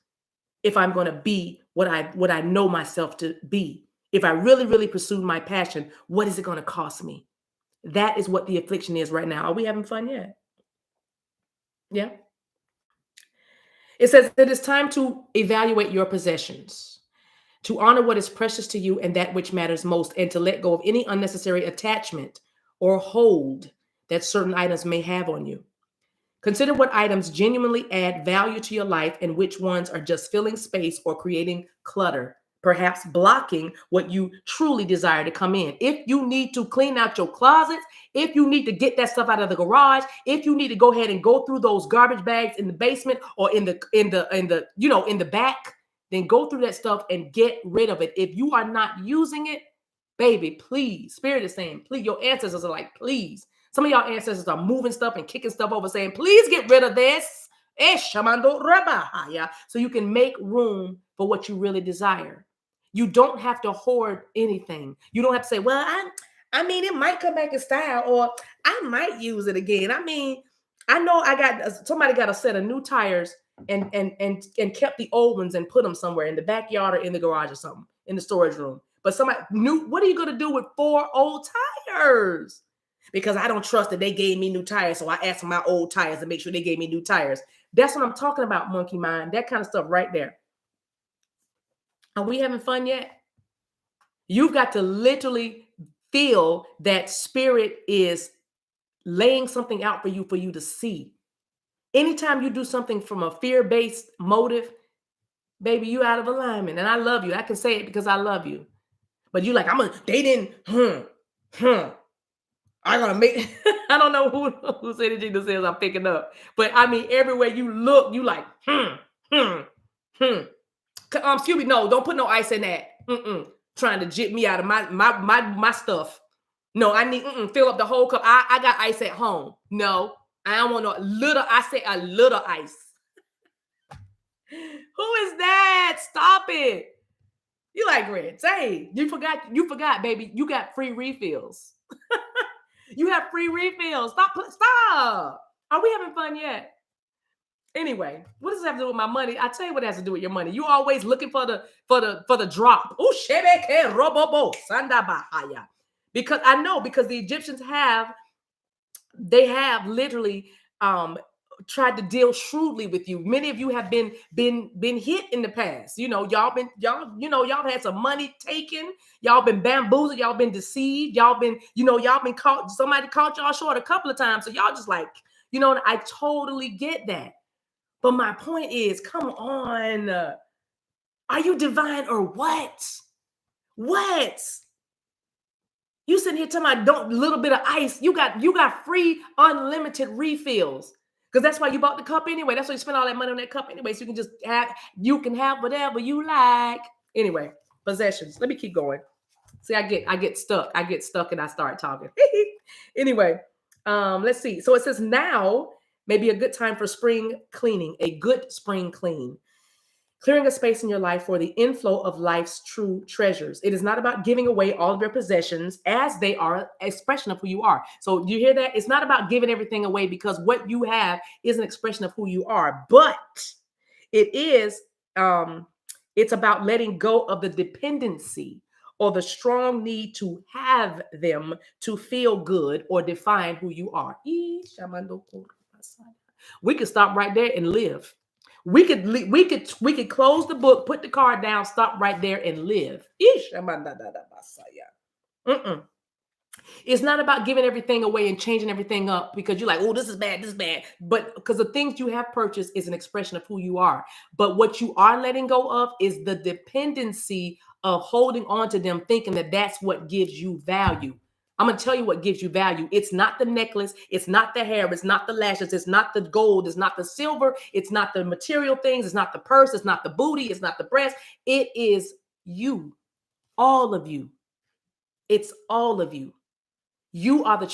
if I'm going to be what I know myself to be? If I really, really pursue my passion, what is it going to cost me? That is what the affliction is right now. Are we having fun yet? Yeah. It says it is time to evaluate your possessions, to honor what is precious to you and that which matters most, and to let go of any unnecessary attachment or hold that certain items may have on you. Consider what items genuinely add value to your life and which ones are just filling space or creating clutter, perhaps blocking what you truly desire to come in. If you need to clean out your closets, if you need to get that stuff out of the garage, if you need to go ahead and go through those garbage bags in the basement or in the back, then go through that stuff and get rid of it. If you are not using it, baby, please. Spirit is saying, please. Your ancestors are like, please. Some of y'all ancestors are moving stuff and kicking stuff over, saying, please get rid of this. So you can make room for what you really desire. You don't have to hoard anything. You don't have to say, well, I mean, it might come back in style, or I might use it again. I mean, I know somebody got a set of new tires and kept the old ones and put them somewhere in the backyard or in the garage or something, in the storage room. But somebody new, what are you going to do with 4 old tires? Because I don't trust that they gave me new tires. So I asked for my old tires to make sure they gave me new tires. That's what I'm talking about, monkey mind. That kind of stuff right there. Are we having fun yet? You've got to literally feel that spirit is laying something out for you to see. Anytime you do something from a fear-based motive, baby, you out of alignment. And I love you. I can say it because I love you. But you like, they didn't, I gotta make. I don't know whose energy this is. I'm picking up, but I mean, everywhere you look, you like, hmm. Excuse me, no, don't put no ice in that. Trying to jit me out of my stuff. No, I need fill up the whole cup. I got ice at home. No, I don't want no little. I say a little ice. Who is that? Stop it. You like red? Say you forgot, baby. You got free refills. You have free refills. Stop. Are we having fun yet? Anyway, what does it have to do with my money? I tell you what it has to do with your money. You always looking for the drop. Oh, shebeke robobo sandabahaya. Because I know because the Egyptians have literally tried to deal shrewdly with you. Many of you have been hit in the past. Y'all had some money taken. Y'all been bamboozled. Y'all been deceived. Y'all been caught. Somebody caught y'all short a couple of times. So y'all just like, I totally get that. But my point is, come on. Are you divine or what? What? You sitting here talking about little bit of ice. You got free unlimited refills. Because that's why you bought the cup anyway. That's why you spent all that money on that cup anyway. So you can have whatever you like. Anyway, possessions. Let me keep going. See, I get stuck. I get stuck and I start talking. Anyway, let's see. So it says now may be a good time for spring cleaning, a good spring clean. Clearing a space in your life for the inflow of life's true treasures. It is not about giving away all of your possessions as they are an expression of who you are. So you hear that? It's not about giving everything away because what you have is an expression of who you are. But it is, it's about letting go of the dependency or the strong need to have them to feel good or define who you are. We could stop right there and live. We could close the book, put the card down, stop right there and live. It's not about giving everything away and changing everything up because you're like, oh, this is bad. But because the things you have purchased is an expression of who you are. But what you are letting go of is the dependency of holding on to them, thinking that that's what gives you value. I'm going to tell you what gives you value. It's not the necklace. It's not the hair. It's not the lashes. It's not the gold. It's not the silver. It's not the material things. It's not the purse. It's not the booty. It's not the breast. It is you. All of you. It's all of you. You are the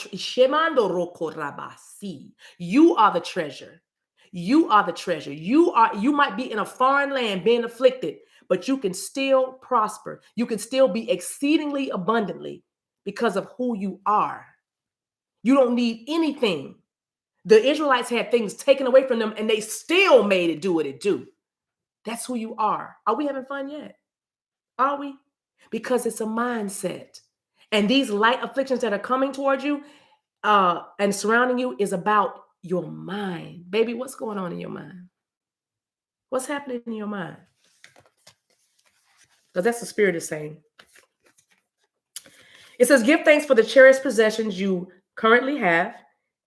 You are the treasure. You are the treasure. You might be in a foreign land being afflicted, but you can still prosper. You can still be exceedingly abundantly because of who you are. You don't need anything. The Israelites had things taken away from them and they still made it do what it do. That's who you are. Are we having fun yet? Are we? Because it's a mindset. And these light afflictions that are coming towards you and surrounding you is about your mind. Baby, what's going on in your mind? What's happening in your mind? Because that's the Spirit is saying. It says, give thanks for the cherished possessions you currently have.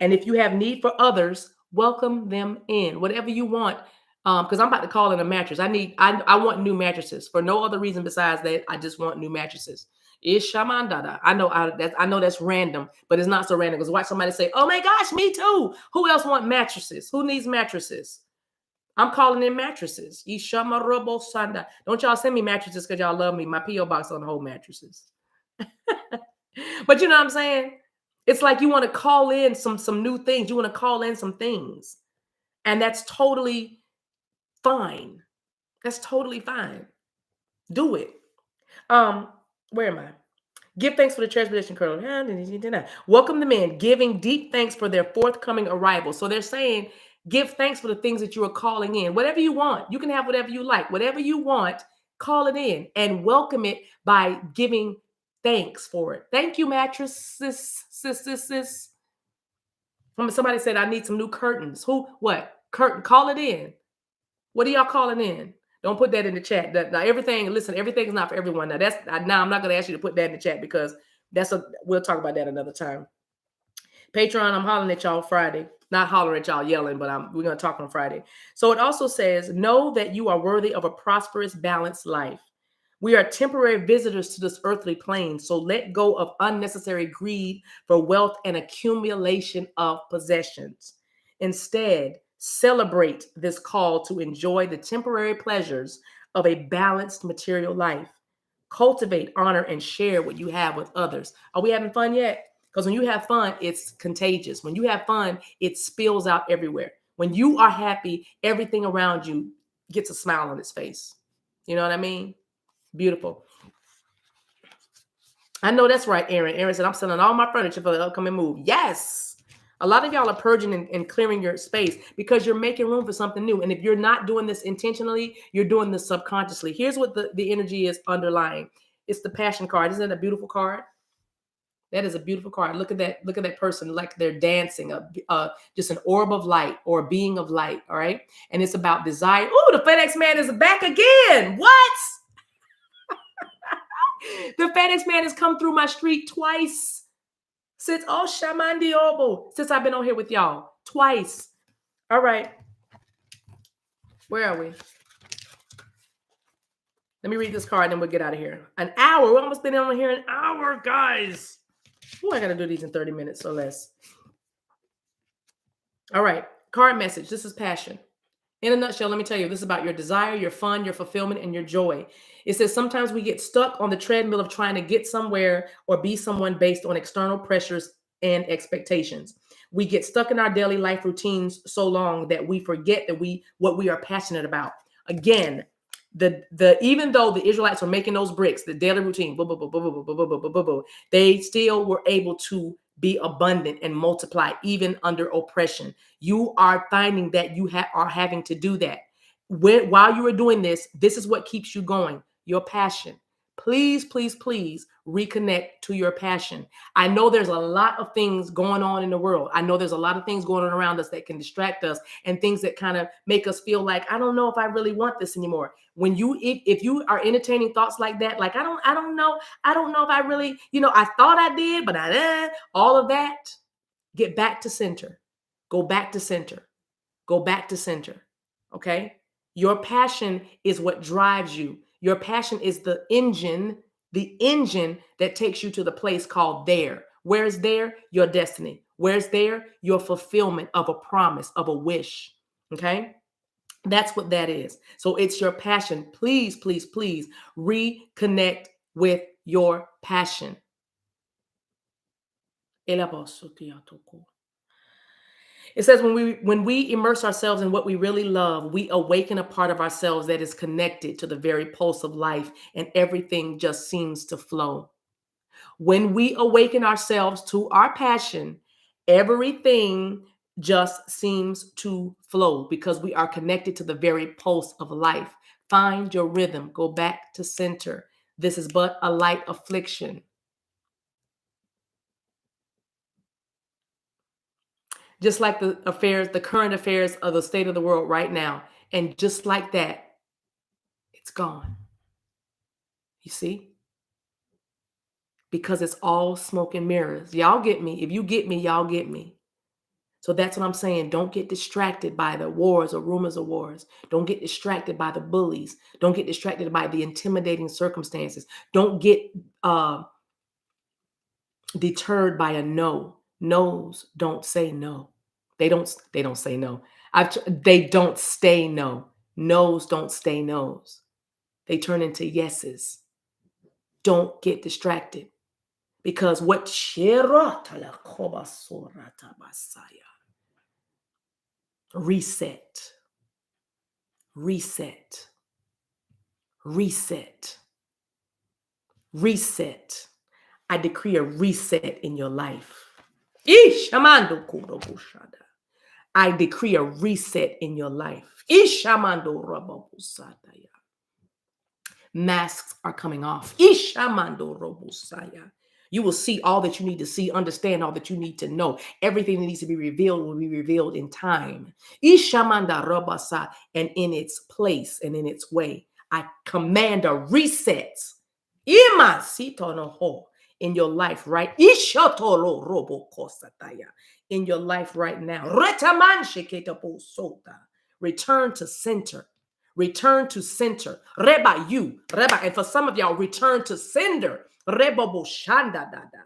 And if you have need for others, welcome them in. Whatever you want. Because I'm about to call in a mattress. I want new mattresses for no other reason besides that. I just want new mattresses. It's shamandada. I know that's random, but it's not so random. Because watch somebody say, oh my gosh, me too. Who else want mattresses? Who needs mattresses? I'm calling in mattresses. Don't y'all send me mattresses because y'all love me. My P.O. box on the whole mattresses. But you know what I'm saying? It's like you want to call in some new things. You want to call in some things. And that's totally fine. That's totally fine. Do it. Where am I? Give thanks for the transportation curl. Welcome them in, giving deep thanks for their forthcoming arrival. So they're saying, give thanks for the things that you are calling in. Whatever you want, you can have whatever you like. Whatever you want, call it in and welcome it by giving thanks for it. Thank you, mattresses. Somebody said, I need some new curtains. Who? What? Curtain. Call it in. What are y'all calling in? Don't put that in the chat. Now everything is not for everyone. Now I'm not going to ask you to put that in the chat because we'll talk about that another time. Patreon, I'm hollering at y'all Friday. Not hollering at y'all yelling, but we're going to talk on Friday. So it also says, know that you are worthy of a prosperous, balanced life. We are temporary visitors to this earthly plane, so let go of unnecessary greed for wealth and accumulation of possessions. Instead, celebrate this call to enjoy the temporary pleasures of a balanced material life. Cultivate, honor, and share what you have with others. Are we having fun yet? Because when you have fun, it's contagious. When you have fun, it spills out everywhere. When you are happy, everything around you gets a smile on its face. You know what I mean? Beautiful. I know that's right, Aaron. Aaron said, I'm selling all my furniture for the upcoming move. Yes. A lot of y'all are purging and clearing your space because you're making room for something new. And if you're not doing this intentionally, you're doing this subconsciously. Here's what the energy is underlying. It's the passion card. Isn't that a beautiful card? That is a beautiful card. Look at that. Look at that person like they're dancing, just an orb of light or a being of light. All right. And it's about desire. Oh, the FedEx man is back again. What? The FedEx man has come through my street twice since since I've been on here with y'all. Twice. All right. Where are we? Let me read this card and then we'll get out of here. An hour. We've almost been on here an hour, guys. Oh, I got to do these in 30 minutes or less. All right. Card message. This is passion. In a nutshell, let me tell you, this is about your desire, your fun, your fulfillment, and your joy. It says sometimes we get stuck on the treadmill of trying to get somewhere or be someone based on external pressures and expectations. We get stuck in our daily life routines so long that we forget that what we are passionate about. Again, even though the Israelites were making those bricks, the daily routine, they still were able to be abundant and multiply even under oppression. You are finding that you are having to do that. While you are doing this, this is what keeps you going, your passion. Please, please, please reconnect to your passion. I know there's a lot of things going on in the world. I know there's a lot of things going on around us that can distract us and things that kind of make us feel like, I don't know if I really want this anymore. When if you are entertaining thoughts like that, like, I don't know if I really, I thought I did, but all of that, get back to center. Go back to center. Go back to center. Okay? Your passion is what drives you. Your passion is the engine that takes you to the place called there. Where's there? Your destiny. Where's there? Your fulfillment of a promise, of a wish. Okay? That's what that is. So it's your passion. Please, please, please reconnect with your passion. It says when we immerse ourselves in what we really love, we awaken a part of ourselves that is connected to the very pulse of life, and everything just seems to flow. When we awaken ourselves to our passion, everything just seems to flow because we are connected to the very pulse of life. Find your rhythm. Go back to center. This is but a light affliction. Just like the current affairs of the state of the world right now. And just like that, it's gone. You see? Because it's all smoke and mirrors. Y'all get me. If you get me, y'all get me. So that's what I'm saying. Don't get distracted by the wars or rumors of wars. Don't get distracted by the bullies. Don't get distracted by the intimidating circumstances. Don't get deterred by a no. No's don't say no. They don't say no. They don't stay no. No's don't stay no's. They turn into yeses. Don't get distracted. Because reset, reset, reset, reset. I decree a reset in your life. I decree a reset in your life. Masks are coming off. You will see all that you need to see, understand all that you need to know. Everything that needs to be revealed will be revealed in time. And in its place and in its way. I command a reset in your life, right? In your life right now. Return to center. Return to center. Reba, you. Reba. And for some of y'all, return to sender. Reba bo shanda da da.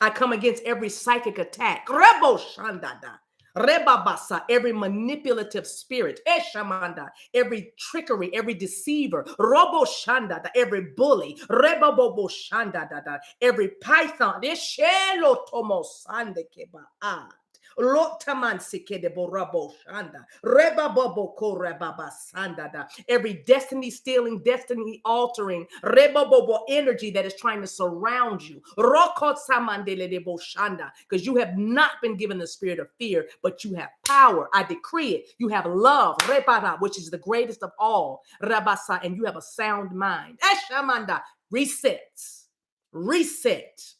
I come against every psychic attack. Rebo shanda da. Reba basa. Every manipulative spirit. Eshamanda. Every trickery, every deceiver. Robo shanda da. Every bully. Reba bobo shanda da da. Every python. Eshelo tomo sande keba a. Lotaman sike de borabo shanda. Reba bobo ko reba basanda da. Every destiny stealing, destiny altering, reba bobo energy that is trying to surround you. Roko samandele de bo shanda. Because you have not been given the spirit of fear, but you have power. I decree it. You have love, rebara, which is the greatest of all. Rabasa, and you have a sound mind. Eshamanda. Resets. Reset.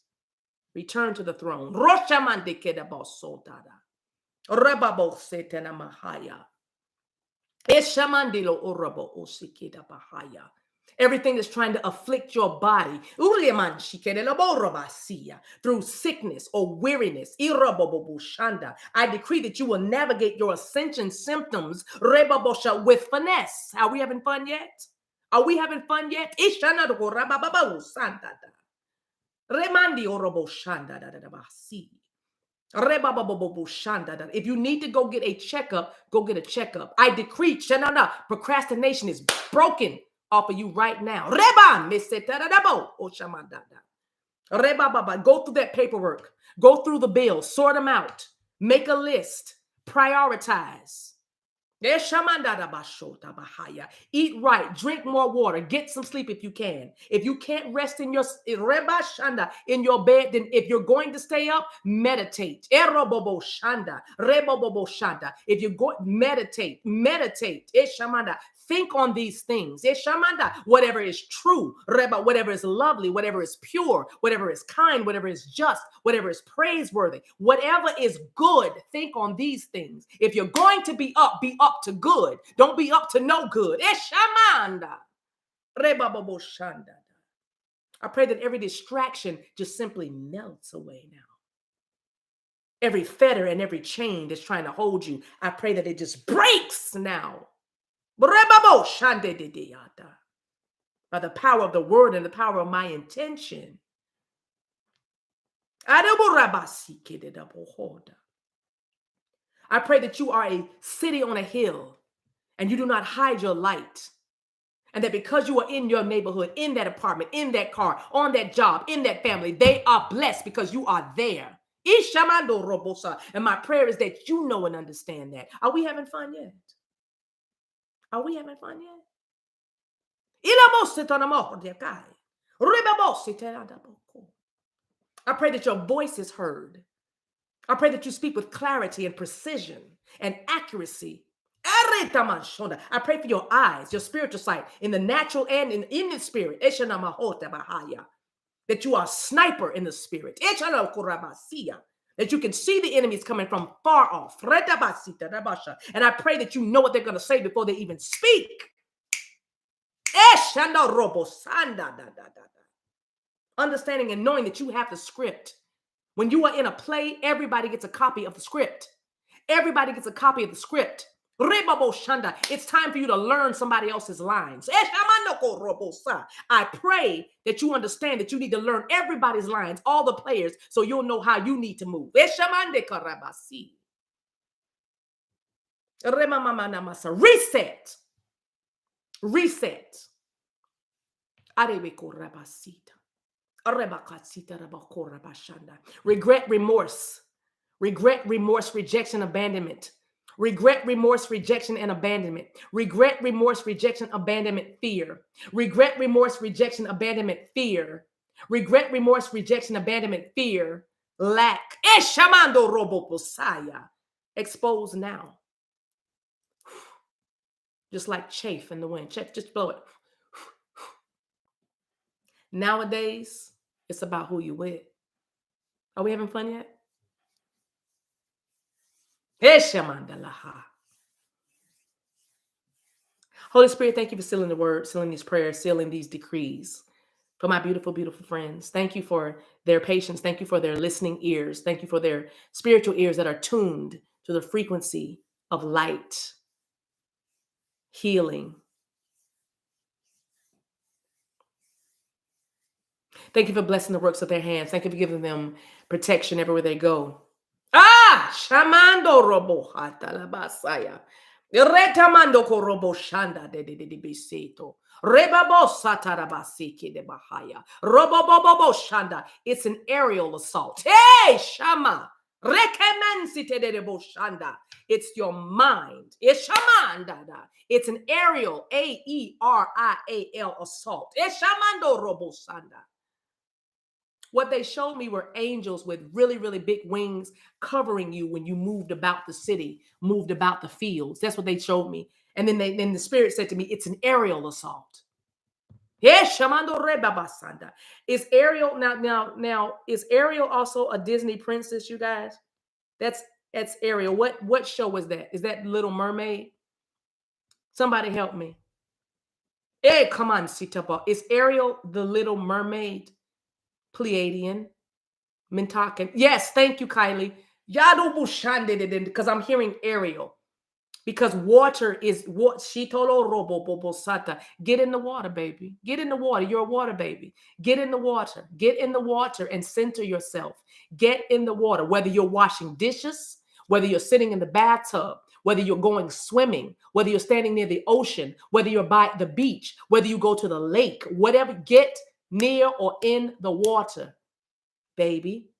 Return to the throne. Roshamande kedabo soldada. Rebabo setena mahaya. Eshamandilo orabo osikeda bahaya. Everything that's trying to afflict your body Uriyaman shikelabo robasia, through sickness or weariness. Irabobo shanda. I decree that you will navigate your ascension symptoms rebabosha with finesse. Are we having fun yet? Are we having fun yet? Ishanado rabababo sandada. Remandi orobo shanda da da da basi. Rebababobo shanda da. If you need to go get a checkup, go get a checkup. I decree, shanana, procrastination is broken off of you right now. Reba mesetadabo oshamandada. Rebababa. Go through that paperwork. Go through the bills. Sort them out. Make a list. Prioritize. Eat right, drink more water, get some sleep if you can. If you can't rest in your in your bed, then if you're going to stay up, meditate. If you go meditate. Think on these things. Whatever is true, whatever is lovely, whatever is pure, whatever is kind, whatever is just, whatever is praiseworthy, whatever is good, think on these things. If you're going to be up to good. Don't be up to no good. I pray that every distraction just simply melts away now. Every fetter and every chain that's trying to hold you, I pray that it just breaks now. By the power of the word and the power of my intention. I pray that you are a city on a hill and you do not hide your light. And that because you are in your neighborhood, in that apartment, in that car, on that job, in that family, they are blessed because you are there. And my prayer is that you know and understand that. Are we having fun yet? Are we having fun yet? I pray that your voice is heard. I pray that you speak with clarity and precision and accuracy. I pray for your eyes, your spiritual sight, in the natural and in the spirit. That you are a sniper in the spirit. That you can see the enemies coming from far off. And I pray that you know what they're going to say before they even speak. Understanding and knowing that you have the script. When you are in a play, everybody gets a copy of the script. Everybody gets a copy of the script. It's time for you to learn somebody else's lines. I pray that you understand that you need to learn everybody's lines, all the players, so you'll know how you need to move. Reset. Reset. Regret, remorse. Regret, remorse, rejection, abandonment. Regret, remorse, rejection, and abandonment. Regret, remorse, rejection, abandonment, fear. Regret, remorse, rejection, abandonment, fear. Regret, remorse, rejection, abandonment, fear. Lack. Eshamando robo posaya. Expose now. Just like chaff in the wind. Just blow it. Nowadays, it's about who you with. Are we having fun yet? Holy Spirit, thank you for sealing the word, sealing these prayers, sealing these decrees. For my beautiful, beautiful friends, thank you for their patience. Thank you for their listening ears. Thank you for their spiritual ears that are tuned to the frequency of light, healing, Thank you for blessing the works of their hands. Thank you for giving them protection everywhere they go. Ah, shamando robo hata la basaya. Retamando korobo shanda de biseto. Rebabo satarabasiki de bahaya. Robobobo shanda. It's an aerial assault. Hey, shama. Rekemansite de boshanda. It's your mind. It's shamanda. It's an aerial, AERIAL assault. It's shamando robo shanda. What they showed me were angels with really, really big wings covering you when you moved about the city, moved about the fields. That's what they showed me. And then the spirit said to me, it's an aerial assault. Yes, Shamando Re Babasanda. Is Ariel now is Ariel also a Disney princess, you guys? That's Ariel. What show was that? Is that Little Mermaid? Somebody help me. Hey, come on, Sitapa. Is Ariel the Little Mermaid? Pleiadian? Mintakan. Yes, thank you, Kylie. Yado Bushande, because I'm hearing Ariel. Because water is what Shitolo Robo Bobo Sata. Get in the water, baby. Get in the water. You're a water baby. Get in the water. Get in the water and center yourself. Get in the water. Whether you're washing dishes, whether you're sitting in the bathtub, whether you're going swimming, whether you're standing near the ocean, whether you're by the beach, whether you go to the lake, whatever, get near or in the water. Baby,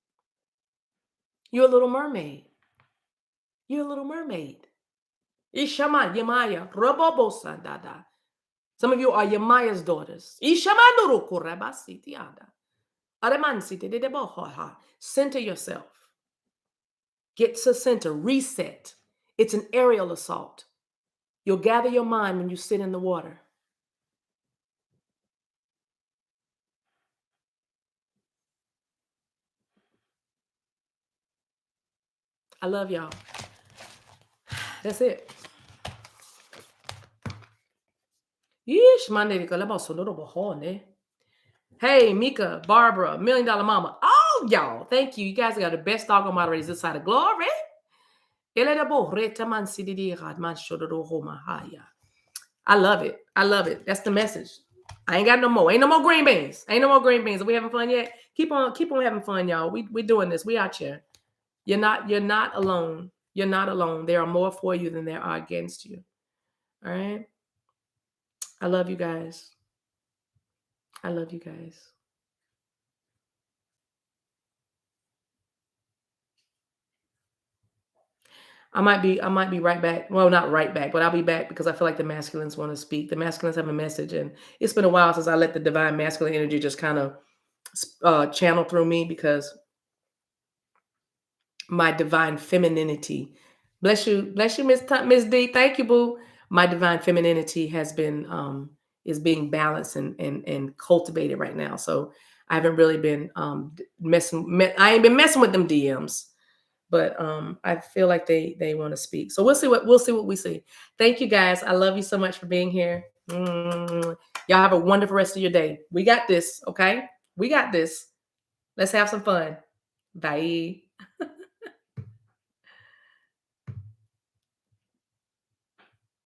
you're a little mermaid. You're a little mermaid. Ishama, Yemaya, Robobosa, Dada. Some of you are Yemaya's daughters. Ishamanuru Kurabasi, Tiada. Aremansiti, Dedeboha. Center yourself. Get to center. Reset. It's an aerial assault. You'll gather your mind when you sit in the water. I love y'all. That's it. Hey, Mika, Barbara, $1 Million Mama. Oh, y'all. Thank you. You guys got the best doggone moderators this side of glory. I love it. I love it. That's the message. I ain't got no more. Ain't no more green beans. Ain't no more green beans. Are we having fun yet? Keep on having fun, y'all. We doing this. We out here. You're not alone. You're not alone. There are more for you than there are against you. All right. I love you guys. I love you guys. I might be right back. Well, not right back, but I'll be back because I feel like the masculines want to speak. The masculines have a message, and it's been a while since I let the divine masculine energy just kind of channel through me because my divine femininity. Bless you, Miss D. Thank you, boo. My divine femininity has been is being balanced and cultivated right now. So I haven't really been I ain't been messing with them DMs. But I feel like they want to speak. So we'll see what we see. Thank you guys. I love you so much for being here. Y'all have a wonderful rest of your day. We got this, okay? We got this. Let's have some fun. Bye.